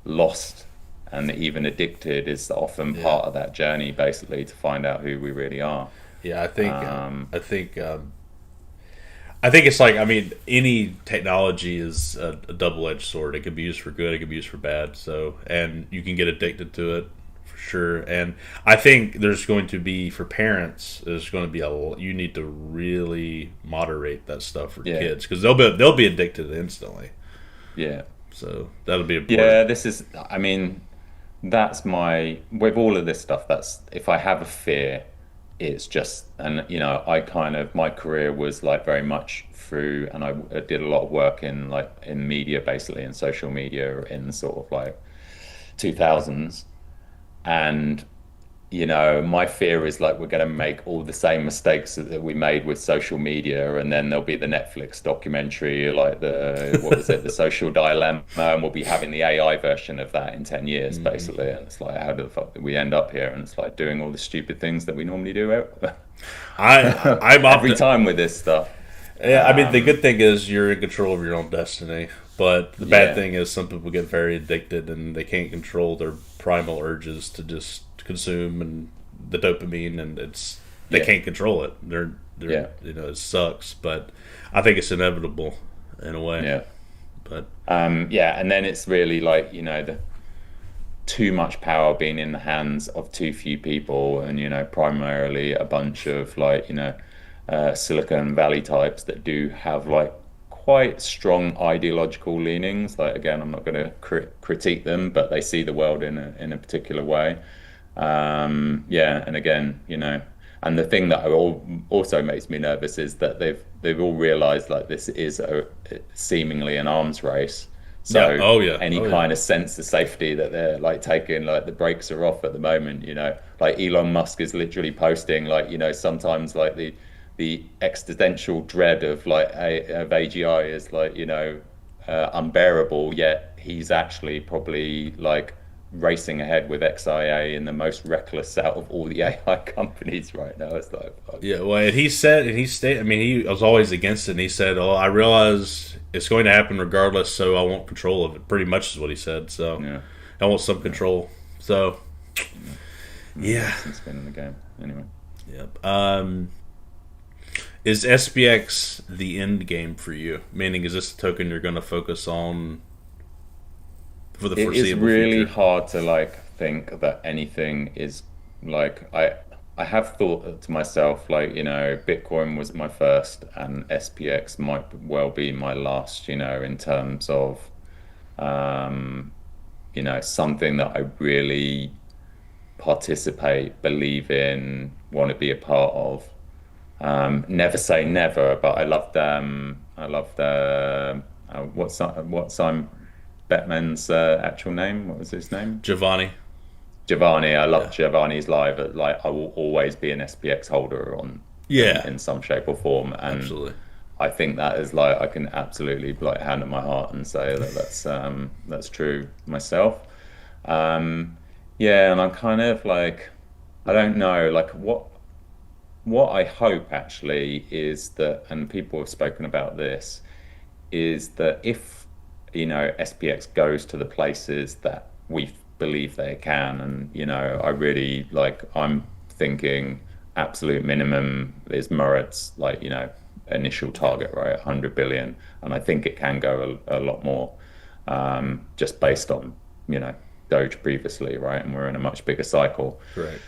lost and even addicted is often Yeah. part of that journey, basically, to find out who we really are. Yeah. Um, I think. I think it's like, I mean, any technology is a double-edged sword. It can be used for good, it can be used for bad. So, and you can get addicted to it for sure. And I think there's going to be, for parents, there's going to be you need to really moderate that stuff for yeah, kids because they'll be addicted instantly. yeah. So that'll be important. Yeah, I mean, with all of this stuff, that's, if I have a fear, it's just, and I kind of, my career was like very much through, and I did a lot of work in media, basically, in social media in the sort of like 2000s. And my fear is like we're going to make all the same mistakes that we made with social media, and then there'll be the Netflix documentary, like what was it, The Social Dilemma, and we'll be having the AI version of that in 10 years, Hmm. basically. And it's like, how the fuck did we end up here? And it's like doing all the stupid things that we normally do I'm every opti- time with this stuff. Yeah, I mean, the Um, good thing is you're in control of your own destiny. But the bad yeah, thing is some people get very addicted and they can't control their primal urges to just consume and the dopamine, and they yeah, can't control it. yeah, It sucks, but I think it's inevitable in a way. yeah. But Yeah, and then it's really like, the too much power being in the hands of too few people, and primarily a bunch of like Silicon Valley types that do have like quite strong ideological leanings. Like, again, I'm not going to critique them, but they see the world in a particular way. Yeah, and again, and the thing that also makes me nervous is that they've all realized like this is seemingly an arms race. yeah, So oh yeah, any oh yeah, kind of sense of safety that they're like taking, like the brakes are off at the moment, like Elon Musk is literally posting like, sometimes like the existential dread of of AGI is like, unbearable, yet he's actually probably like racing ahead with XIA in the most reckless out of all the AI companies right now. It's like, fuck. yeah. Well, and he said, and he stated. I mean, he was always against it. And he said, "Oh, I realize it's going to happen regardless, so I want control of it." Pretty much is what he said. So Yeah, I want some yeah, control. So yeah. yeah, Get some skin in the game. Anyway. yep. Is SPX the end game for you? Meaning, is this a token you're going to focus on for the It is foreseeable really future? hard to like think that anything is like I have thought to myself like, Bitcoin was my first and SPX might well be my last, in terms of um, something that I really participate, believe in, want to be a part of. Never say never, but what's Simon Bettman's actual name? What was his name? Giovanni. Giovanni. I love Yeah. Giovanni's live. Like, I will always be an SPX holder Yeah. in some shape or form, and Absolutely. I think that is like I can absolutely like hand on my heart and say that that's true myself. Um, yeah, and I'm kind of like, I don't know, like what I hope actually is that, and people have spoken about this, is that if SPX goes to the places that we believe they can. And, you know, I really like, I'm thinking absolute minimum is Murad's, like, you know, initial target, right? 100 billion. And I think it can go a lot more, just based on, you know, Doge previously, right? And we're in a much bigger cycle. Correct.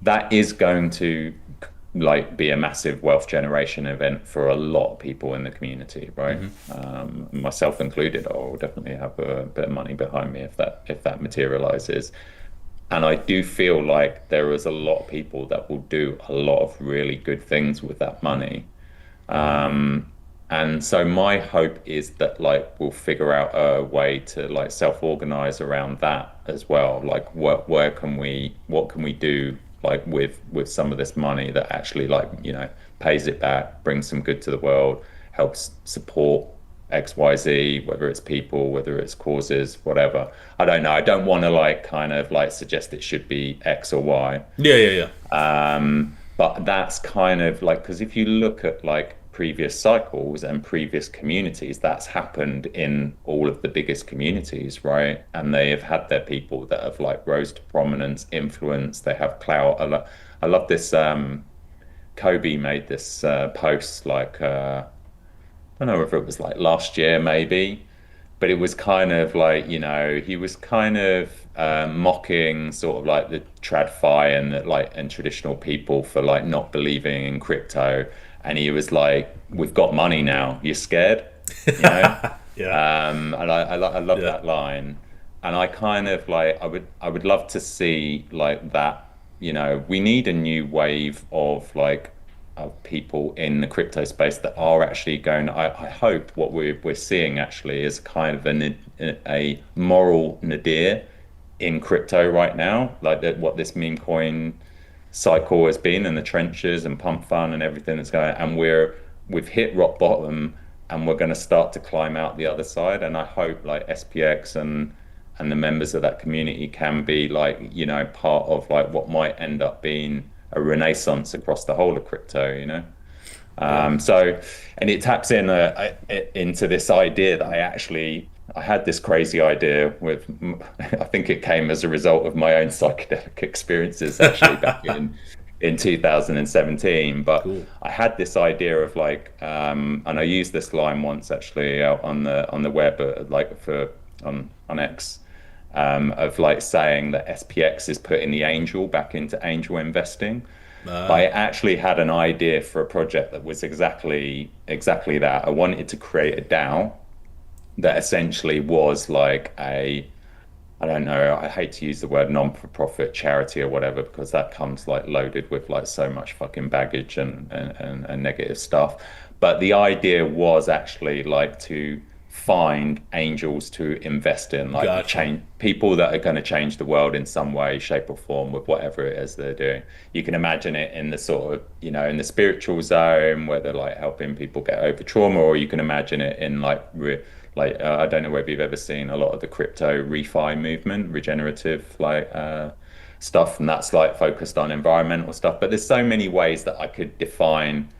That is going to like be a massive wealth generation event for a lot of people in the community, right? Myself included. I'll definitely have a bit of money behind me if that materializes. And I do feel like there is a lot of people that will do a lot of really good things with that money. And so my hope is that like we'll figure out a way to like self-organize around that as well. Like what can we do like with some of this money that actually like, you know, pays it back, brings some good to the world, helps support XYZ, whether it's people, whether it's causes, whatever. I don't know. I don't want to like kind of like suggest it should be X or Y. Yeah. But that's kind of like, because if you look at like previous cycles and previous communities, that's happened in all of the biggest communities, right? And they have had their people that have like rose to prominence, influence, they have clout. I love this. Kobe made this post like I don't know if it was like last year maybe, but it was kind of like, you know, he was kind of mocking sort of like the TradFi and traditional people for like not believing in crypto. And he was like, "We've got money now. You're scared?" You know. Yeah. And I love that line. And I kind of like I would love to see like that. You know, we need a new wave of like of people in the crypto space that are actually going. I hope what we're seeing actually is kind of a moral nadir in crypto right now, like that what this meme coin cycle has been in the trenches and pump fun and everything that's going, and we've hit rock bottom and we're going to start to climb out the other side. And I hope like SPX and the members of that community can be like, you know, part of like what might end up being a renaissance across the whole of crypto, you know. So, and it taps in into this idea that I had this crazy idea with, I think it came as a result of my own psychedelic experiences actually back in 2017. But cool. I had this idea of like, and I used this line once actually out on the web, like on X, of like saying that SPX is putting the angel back into angel investing. I actually had an idea for a project that was exactly that. I wanted to create a DAO that essentially was like I don't know, I hate to use the word non-for-profit charity or whatever, because that comes like loaded with like so much fucking baggage and negative stuff. But the idea was actually like to find angels to invest in, like change people that are going to change the world in some way, shape or form with whatever it is they're doing. You can imagine it in the sort of, you know, in the spiritual zone where they're like helping people get over trauma, or you can imagine it in like I don't know whether you've ever seen a lot of the crypto refi movement, regenerative like stuff, and that's like focused on environmental stuff. But there's so many ways that I could define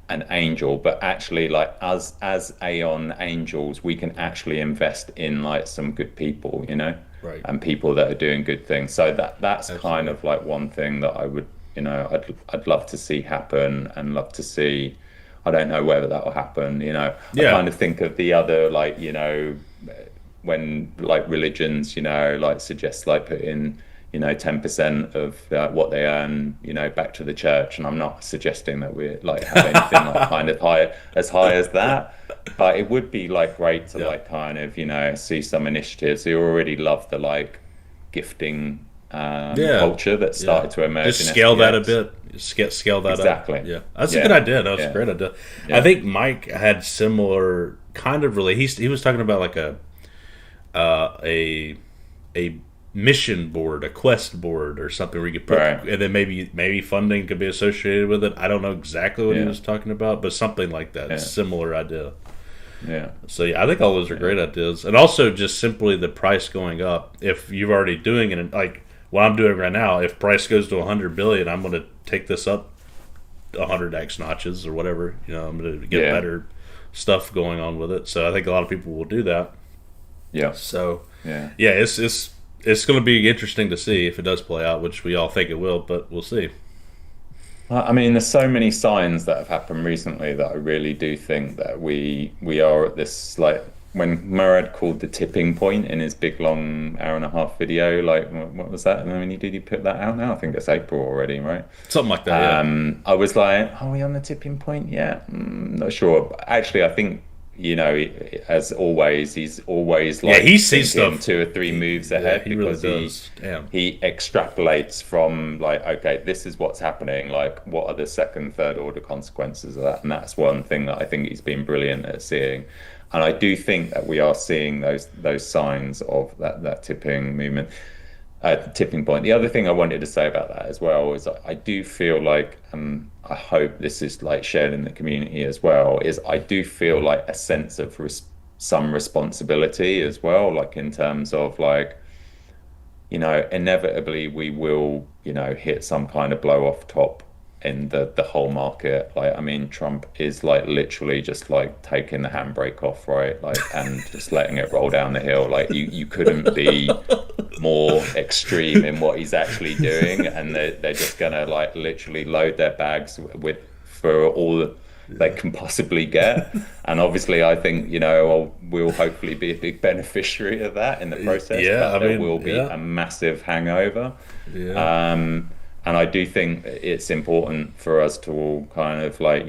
an angel, but actually like as Aeon angels, we can actually invest in like some good people, you know, right, and people that are doing good things. So that's Absolutely. Kind of like one thing that I would, you know, I'd love to see happen, and love to see. I don't know whether that will happen, you know. I kind of think of the other, like, you know, when like religions, you know, like suggest like put in, you know, 10% of what they earn, you know, back to the church. And I'm not suggesting that we're like have anything like kind of high as that, but it would be like great to like kind of, you know, see some initiatives. You already love the like gifting culture that started to emerge. Just scale that a bit. Scale that exactly. up. Yeah, that's a good idea. That was a great idea. Yeah. I think Mike had similar kind of really. He was talking about like a mission board, a quest board, or something where you could put, and then maybe funding could be associated with it. I don't know exactly what he was talking about, but something like that. Similar idea. Yeah. So I think all those are great ideas, and also just simply the price going up. If you're already doing it, like what I'm doing right now, if price goes to 100 billion, I'm going to take this up 100x notches or whatever. You know, I'm going to get better stuff going on with it. So I think a lot of people will do that. Yeah. So it's it's going to be interesting to see if it does play out, which we all think it will, but we'll see. I mean, there's so many signs that have happened recently that I really do think that we are at this, like when Murad called the tipping point in his big long hour and a half video, like what was that? I mean, did he put that out now? I think it's April already, right? Something like that. Yeah. I was like, are we on the tipping point yet? Not sure. Actually, I think, as always, he's always Yeah, like he sees thinking stuff. 2 or 3 moves Yeah, ahead he really because does. Damn. he extrapolates from like, okay, this is what's happening. Like, what are the second, third order consequences of that? And that's one thing that I think he's been brilliant at seeing. And I do think that we are seeing those signs of that tipping movement, tipping point. The other thing I wanted to say about that as well is I do feel like, I hope this is like shared in the community as well, is I do feel like a sense of some responsibility as well, like in terms of like, inevitably we will, hit some kind of blow off top in the whole market. Like, I mean, Trump is like literally just like taking the handbrake off, right? Like, and just letting it roll down the hill. Like, you couldn't be more extreme in what he's actually doing, and they're just gonna like literally load their bags with for all that they can possibly get. And obviously, I think we'll hopefully be a big beneficiary of that in the process. Yeah, but I there mean, will be yeah, a massive hangover. yeah, And I do think it's important for us to all kind of like,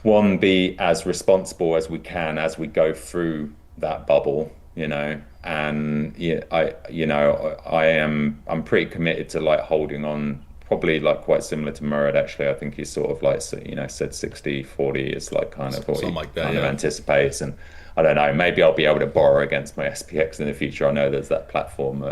one, be as responsible as we can as we go through that bubble, and yeah, I'm pretty committed to like holding on, probably like quite similar to Murad actually. I think he's sort of like, said 60-40 is like kind of what something he like that. kind of Yeah, anticipates. And I don't know, maybe I'll be able to borrow against my SPX in the future. I know there's that platform,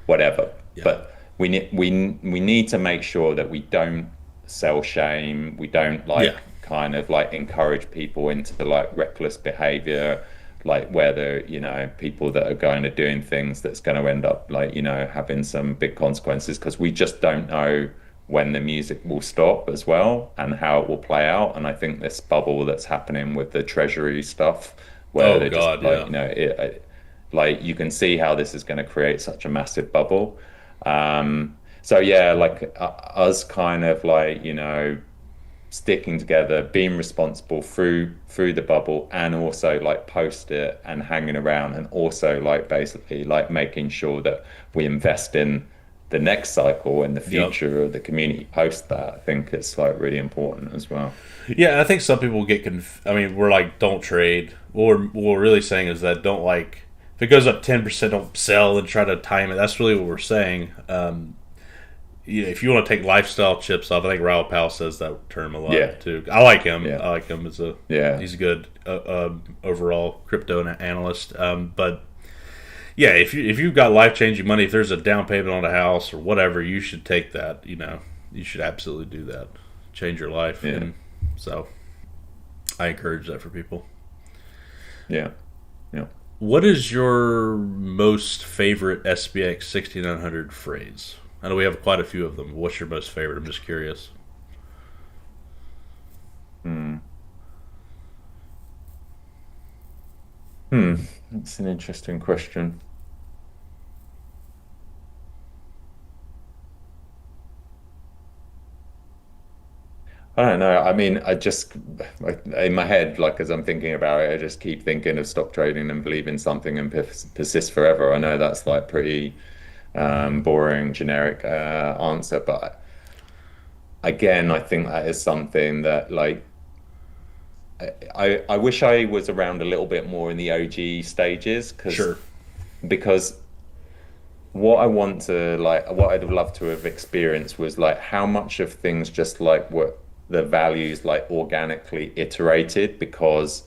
whatever. yeah, But we need to make sure that we don't sell shame. We don't like yeah. kind of like encourage people into like reckless behavior, like where people that are going to doing things that's going to end up like, having some big consequences, because we just don't know when the music will stop as well and how it will play out. And I think this bubble that's happening with the treasury stuff, where Oh they're just God, like, yeah. like you can see how this is going to create such a massive bubble. So yeah, like us kind of like, sticking together, being responsible through the bubble, and also like post it and hanging around, and also like basically like making sure that we invest in the next cycle and the Yep. future of the community post that. I think it's like really important as well. Yeah, I think some people get I mean, we're like, don't trade. What we're really saying is that don't like, if it goes up 10%, don't sell and try to time it. That's really what we're saying. If you want to take lifestyle chips off, I think Raul Powell says that term a lot Yeah, too. I like him. yeah, I like him as yeah, he's a good overall crypto analyst. But yeah, if you've got life changing money, if there's a down payment on a house or whatever, you should take that. You should absolutely do that. Change your life, yeah, and so I encourage that for people. yeah, yeah. What is your most favorite SPX 6900 phrase? I know we have quite a few of them. What's your most favorite? I'm just curious. Hmm. Hmm. That's an interesting question. I don't know. I mean, I just like in my head, like as I'm thinking about it, I just keep thinking of stop trading and believe in something and persist forever. I know that's like pretty boring, generic answer, but again, I think that is something that like I wish I was around a little bit more in the OG stages, Sure. because what I want to like, what I'd have loved to have experienced was like how much of things just like were the values like organically iterated because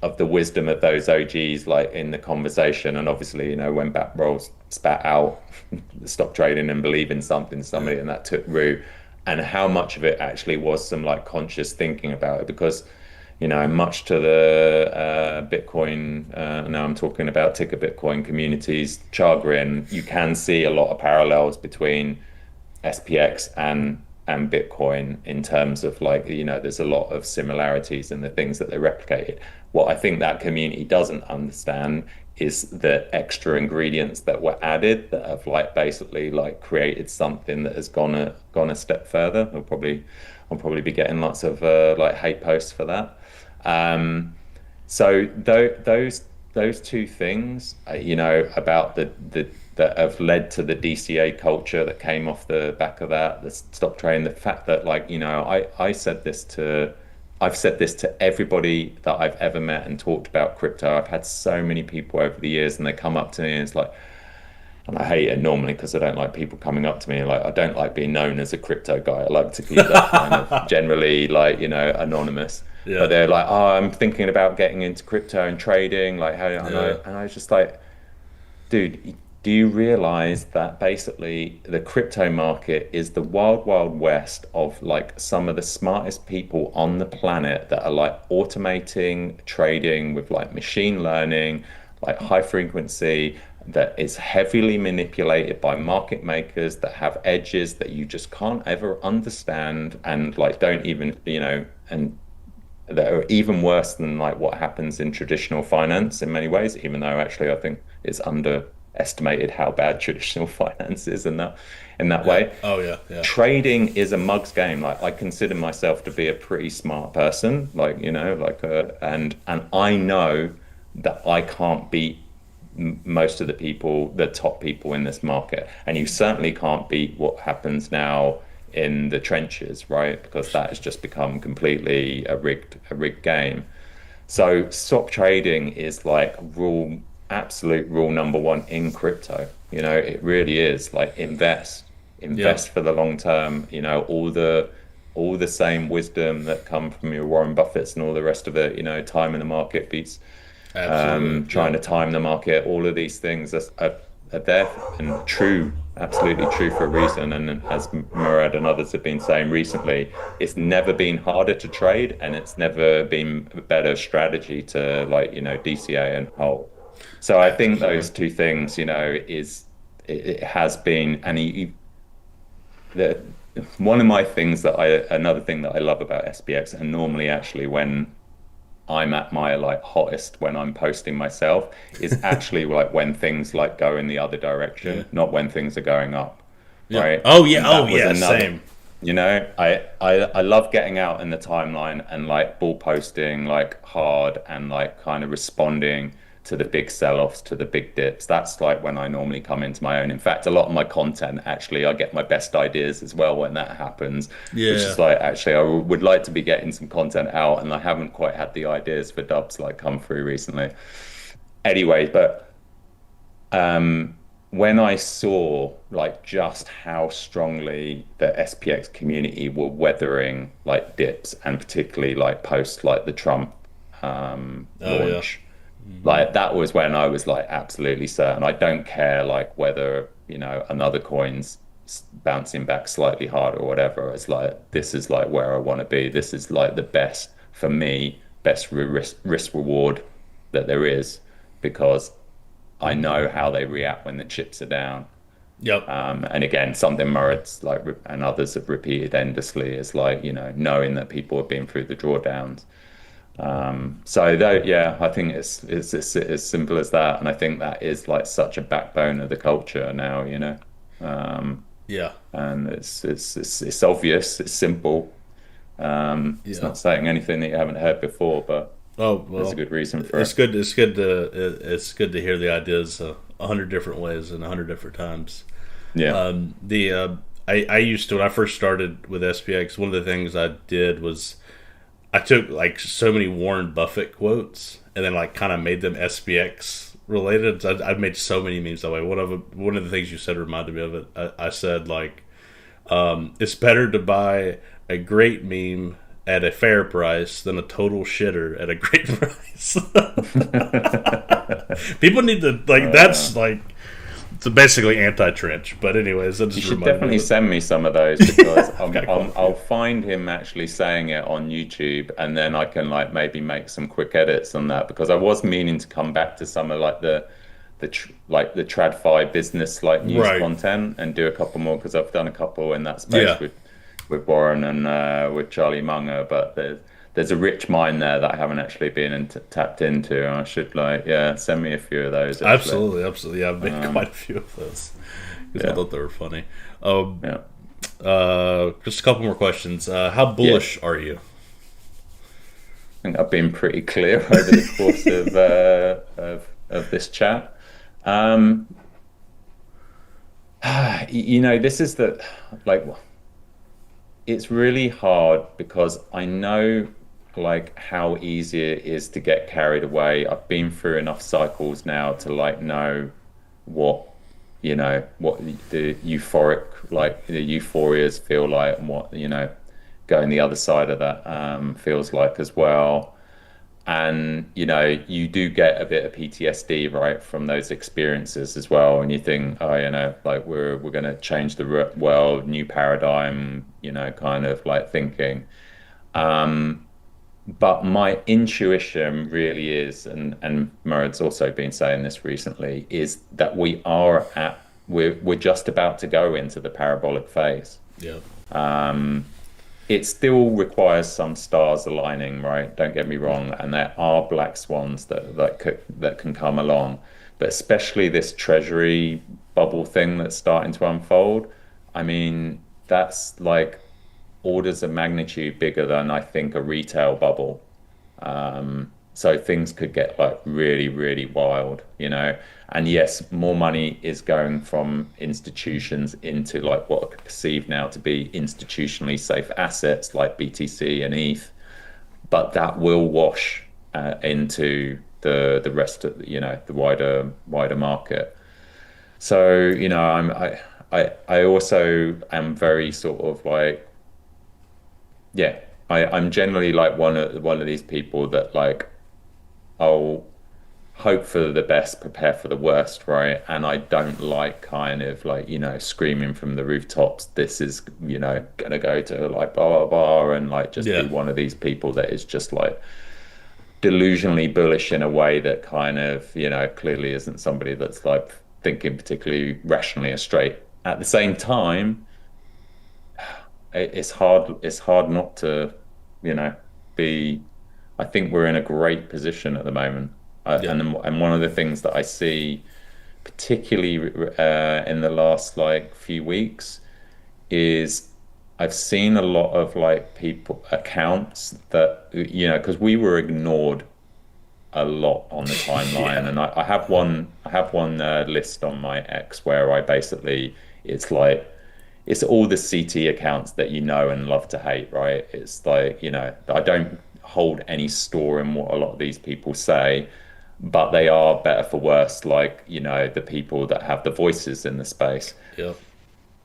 of the wisdom of those OGs like in the conversation. And obviously, when Bat Rolls spat out stop trading and believe in something, somebody, and that took root, and how much of it actually was some like conscious thinking about it. Because much to the Bitcoin, now I'm talking about ticker Bitcoin communities chagrin, you can see a lot of parallels between SPX and Bitcoin in terms of like, there's a lot of similarities in the things that they replicated. What I think that community doesn't understand is the extra ingredients that were added that have like basically like created something that has gone a step further. I'll probably be getting lots of like hate posts for that. So those two things, about the that have led to the DCA culture that came off the back of that, the stock trading, the fact that like, I've said this to everybody that I've ever met and talked about crypto. I've had so many people over the years, and they come up to me and it's like, and I hate it normally because I don't like people coming up to me. Like, I don't like being known as a crypto guy. I like to keep that kind of generally like, anonymous. Yeah. But they're like, oh, I'm thinking about getting into crypto and trading. Like, how? And I was just like, dude, do you realize that basically the crypto market is the wild, wild west of like some of the smartest people on the planet that are like automating trading with like machine learning, like high frequency, that is heavily manipulated by market makers that have edges that you just can't ever understand, and like don't even, and that are even worse than like what happens in traditional finance in many ways, even though actually I think it's underestimated how bad traditional finance is in that way. Oh yeah, yeah. Trading is a mug's game. Like, I consider myself to be a pretty smart person, like, and I know that I can't beat most of the top people in this market, and you certainly can't beat what happens now in the trenches, right? Because that has just become completely a rigged game. So stock trading is like absolute rule number one in crypto. It really is. Like, invest for the long term. All the same wisdom that come from your Warren Buffetts and all the rest of it. Time in the market beats trying to time the market. All of these things are there and true, absolutely true for a reason. And as Murad and others have been saying recently, it's never been harder to trade, and it's never been a better strategy to DCA and hold. So I think those two things, it has been, and one of my things another thing that I love about SPX, and normally actually when I'm at my like hottest when I'm posting myself, is actually like when things like go in the other direction, not when things are going up. Yeah. Right. Oh yeah. Same. I love getting out in the timeline and like bull posting like hard and like kind of responding to the big sell-offs, to the big dips. That's like when I normally come into my own. In fact, a lot of my content, actually, I get my best ideas as well when that happens. Yeah. Which is like, actually, I would like to be getting some content out, and I haven't quite had the ideas for dubs like come through recently. Anyway, but when I saw like just how strongly the SPX community were weathering like dips, and particularly like post like the Trump launch, like that was when I was like absolutely certain. I don't care like whether another coin's bouncing back slightly harder or whatever. It's like, this is like where I want to be. This is like the best for me, best risk reward that there is, because I know how they react when the chips are down. Yep. And again, something Murad's like and others have repeated endlessly is like, knowing that people have been through the drawdowns. So that, yeah, I think it's as simple as that, and I think that is like such a backbone of the culture now. Yeah. And it's obvious, it's simple. It's not saying anything that you haven't heard before, but there's a good reason for it. It's good. It's good to hear the ideas 100 different ways and 100 different times. Yeah. I used to, when I first started with SPX, one of the things I did was I took like so many Warren Buffett quotes and then like kind of made them SPX related. I've made so many memes that way. One of the things you said reminded me of it. I said like, it's better to buy a great meme at a fair price than a total shitter at a great price. People need to like, that's like, it's basically anti-trench, but anyways, that just you should definitely send me some of those, because I'll find him actually saying it on YouTube, and then I can like maybe make some quick edits on that, because I was meaning to come back to some of like the TradFi business like news content and do a couple more, because I've done a couple in that space with Warren and with Charlie Munger, but there's a rich mine there that I haven't actually been tapped into. And I should like, yeah, send me a few of those actually. Absolutely, absolutely. Yeah, I've made quite Um, a few of those because I yeah, thought they were funny. Um, yeah. just a couple more questions. How Yeah, bullish are you? I think I've been pretty clear over the course of this chat. Um, this is the like it's really hard because I know like how easy it is to get carried away. I've been through enough cycles now to like know what what the euphoric like the euphorias feel like and what going the other side of that feels like as well. And you do get a bit of PTSD right from those experiences as well, and you think, oh, like we're going to change the world, new paradigm, kind of like thinking. But my intuition really is, and Murad's also been saying this recently, is that we're just about to go into the parabolic phase. Yeah. It still requires some stars aligning, right? Don't get me wrong, and there are black swans that can come along, but especially this treasury bubble thing that's starting to unfold. I mean, that's like orders of magnitude bigger than I think a retail bubble. So things could get like really, really wild. And yes, more money is going from institutions into like what are perceived now to be institutionally safe assets like BTC and ETH, but that will wash into the rest of the wider market. So I also am very sort of like yeah, I'm generally like one of these people that like I'll hope for the best, prepare for the worst, right? And I don't like kind of like, screaming from the rooftops, this is, gonna go to like blah blah blah and like just be Yeah. one of these people that is just like delusionally bullish in a way that kind of, clearly isn't somebody that's like thinking particularly rationally or straight. At the same time, it's hard not to you know be I think we're in a great position at the moment. Yeah. And one of the things that I see particularly in the last like few weeks is I've seen a lot of like people accounts that because we were ignored a lot on the timeline, Yeah. and I have one list on my X where I basically it's like it's all the CT accounts that you know and love to hate, right? It's like, I don't hold any store in what a lot of these people say, but they are better for worse, like, the people that have the voices in the space. Yeah.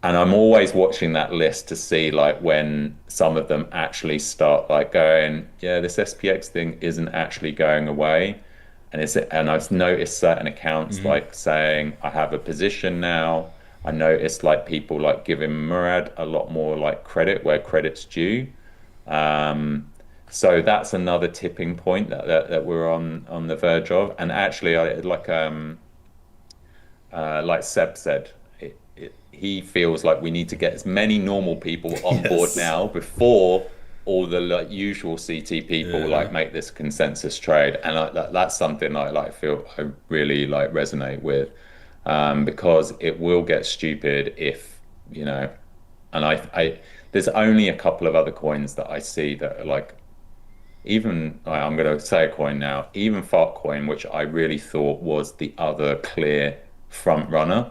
And I'm always watching that list to see like when some of them actually start like going, yeah, this SPX thing isn't actually going away. And I've noticed certain accounts Hmm. like saying, I have a position now. I noticed like people like giving Murad a lot more like credit where credit's due. Um, so that's another tipping point that we're on the verge of. And actually, I like Seb said, he feels like we need to get as many normal people on board Yes. now before all the like usual CT people Yeah. like make this consensus trade, and that's something I like feel I really like resonate with, because it will get stupid if and I there's only a couple of other coins that I see that are like even I'm going to say a coin now, even Fartcoin, which I really thought was the other clear front runner,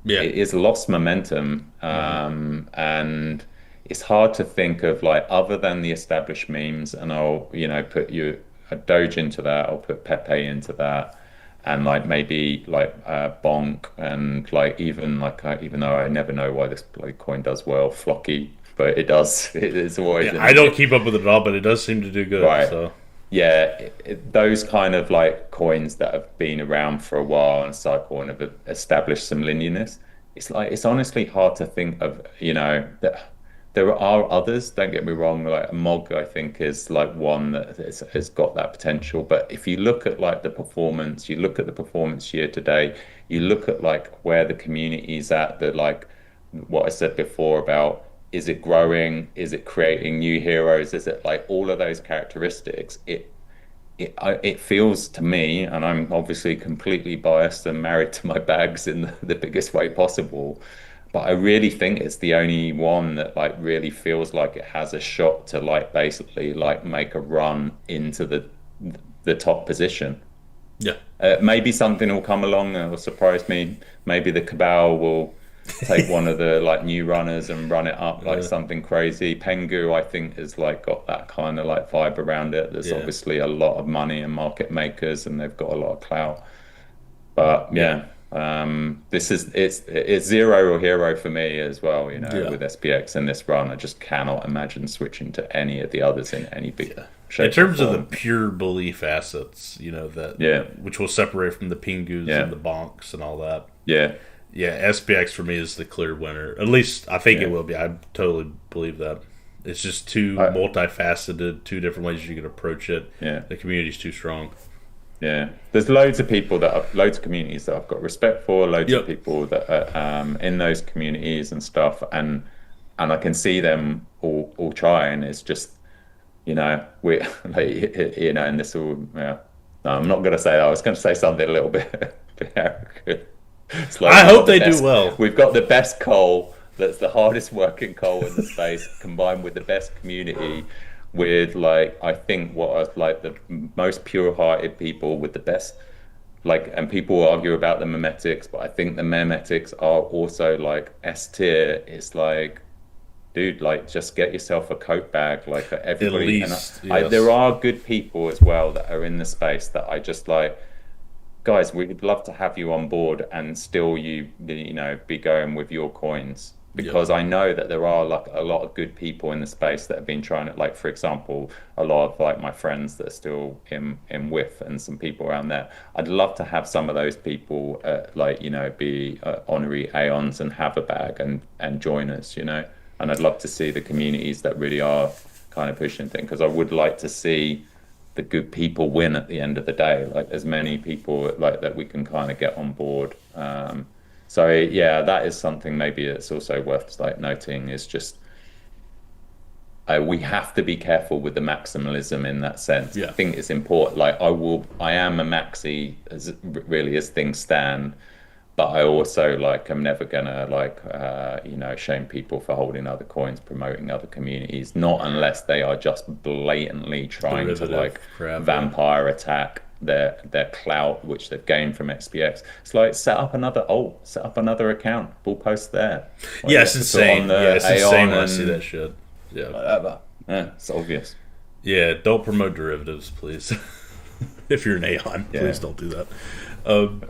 Yeah. it is lost momentum, Hmm. and it's hard to think of like other than the established memes. And I'll put you a Doge into that. I'll put Pepe into that, and like maybe like Bonk, and like even like even though I never know why this like coin does well, Flocky, but it does. It's always Yeah. in I the don't mix, keep up with it at all, but it does seem to do good. right? So Yeah, those kind of like coins that have been around for a while and cycle and have established some linearness. It's like it's honestly hard to think of, that there are others, don't get me wrong, like Mog, I think is like one that has got that potential. But if you look at like the performance, you look at the performance year to date, you look at like where the community is at, the like what I said before about Is it growing? Is it creating new heroes? Is it like all of those characteristics? It feels to me, and I'm obviously completely biased and married to my bags in the biggest way possible, but I really think it's the only one that like really feels like it has a shot to like basically like make a run into the top position. Yeah. Maybe something will come along that will surprise me. Maybe the Cabal will take one of the like new runners and run it up like Uh, something crazy. Pengu, I think, has like got that kind of like vibe around it. There's yeah. obviously a lot of money and market makers, and they've got a lot of clout. But Yeah. yeah, this is it's zero or hero for me as well. You know, Yeah. with SPX in this run, I just cannot imagine switching to any of the others in any big Yeah. In shape or terms of the form. pure belief assets, that Yeah, which will separate from the Pingus and yeah, the Bonks and all that. yeah, Yeah, SPX for me is the clear winner. At least I think it yeah. will be. I totally believe that. It's just too I, multifaceted, two different ways you can approach it. yeah. The community's too strong. Yeah, there's loads of people loads of communities that I've got respect for, loads of Yep. people that are in those communities and stuff, and I can see them all trying. It's just, we like, and this will, yeah. No, I'm not going to say that. I was going to say something a little bit, bit arrogant. It's like I hope they do well. we've got the best coal, that's the hardest working coal in the space, combined with the best community, with like I think what are like the most pure-hearted people with the best like, and people will argue about the memetics, but I think the memetics are also like S tier. It's like, dude, like just get yourself a coat bag, like for At everybody. And least, there yes. are good people as well that are in the space that I just like, guys, we'd love to have you on board and still be going with your coins, Yep. because I know that there are like a lot of good people in the space that have been trying to, like, for example, a lot of like my friends that are still in Whiff and some people around there. I'd love to have some of those people be honorary Aeons and have a bag and join us, and I'd love to see the communities that really are kind of pushing things, because I would like to see the good people win at the end of the day. Like as many people like that we can kind of get on board. So yeah, that is something maybe it's also worth like noting, is just we have to be careful with the maximalism in that sense. I Yeah. think it's important. Like I am a maxi as really as things stand, but I also like I'm never gonna like shame people for holding other coins, promoting other communities, not unless they are just blatantly trying to Derivative like crap. Yeah. vampire attack their clout which they've gained from SPX. It's like set up another account, we'll post there. Like, Yeah, you it's have to put on insane. the Yeah, it's insane Aeon when I see that and shit. Yeah. whatever. Yeah, it's obvious. Yeah, don't promote derivatives, please. If you're an Aeon, Yeah. please don't do that. Um,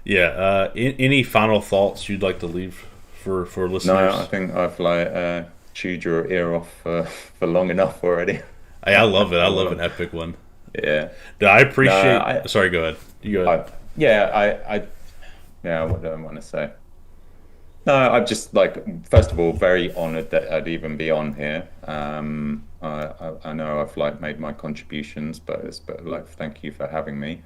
yeah. Any final thoughts you'd like to leave for No, I listeners? think I've like chewed your ear off for long enough already. I love it. I I love wanna, an epic one. yeah. Dude, I No, appreciate. Sorry, go ahead. You go ahead. I, yeah, yeah. What do I want to say? No, I'm just like, first of all, very honored that I'd even be on here. I know I've like made my contributions, but like, thank you for having me.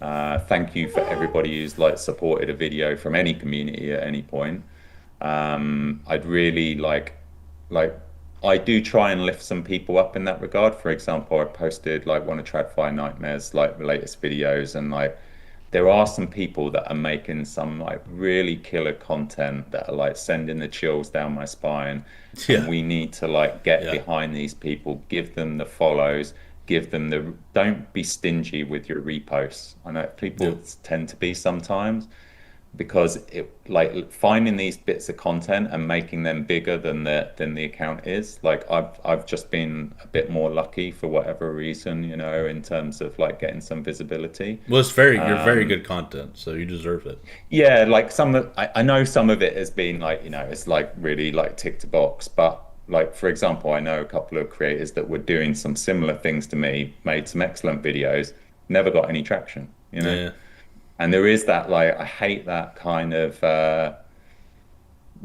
Thank you for everybody who's like supported a video from any community at any point. I'd really like I do try and lift some people up in that regard. For example, I posted like one of TradFi Nightmares like the latest videos, and like there are some people that are making some like really killer content that are like sending the chills down my spine, and Yeah. we need to like get Yeah. behind these people, give them the follows, give them the, don't be stingy with your reposts. I know Yeah. people tend to be sometimes, because it like finding these bits of content and making them bigger than the account is. Like I've just been a bit more lucky for whatever reason, in terms of like getting some visibility. Well, you're very good content, so you deserve it. Yeah, like I know some of it has been like, it's like really like tick to box, but like for example, I know a couple of creators that were doing some similar things to me, made some excellent videos, never got any traction. Yeah. And there is that, like, I hate that kind of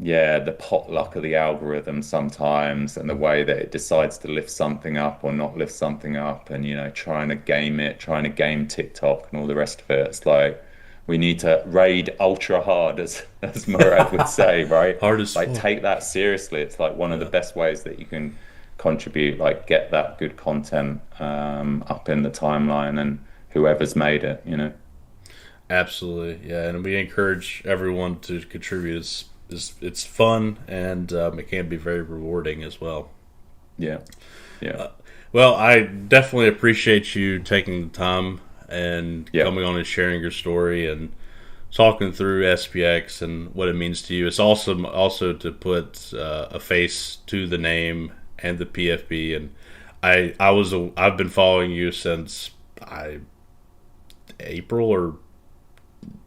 yeah, the potluck of the algorithm sometimes, and the way that it decides to lift something up or not lift something up, and trying to game TikTok and all the rest of it. It's like, we need to raid ultra hard, as Murad would say, right? Hard as Like fuck. take that seriously. It's like one of the Yeah. best ways that you can contribute, like get that good content up in the timeline and whoever's made it, you know. Absolutely, yeah, and we encourage everyone to contribute. It's fun and it can be very rewarding as well. Yeah. Yeah. Well, I definitely appreciate you taking the time and Yeah. coming on and sharing your story and talking through SPX and what it means to you. It's awesome also to put a face to the name and the PFP. And I've been following you since April or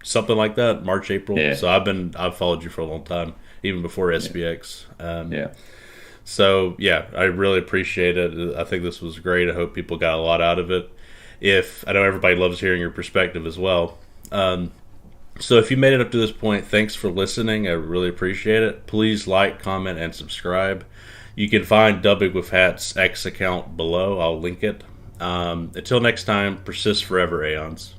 something like that, March, April. Yeah. So I've followed you for a long time, even before SPX. Yeah. So yeah, I really appreciate it. I think this was great. I hope people got a lot out of it. If I know everybody loves hearing your perspective as well. So if you made it up to this point, thanks for listening. I really appreciate it. Please like, comment, and subscribe. You can find Dubbing with Hats X account below. I'll link it. Until next time, persist forever, Aeons.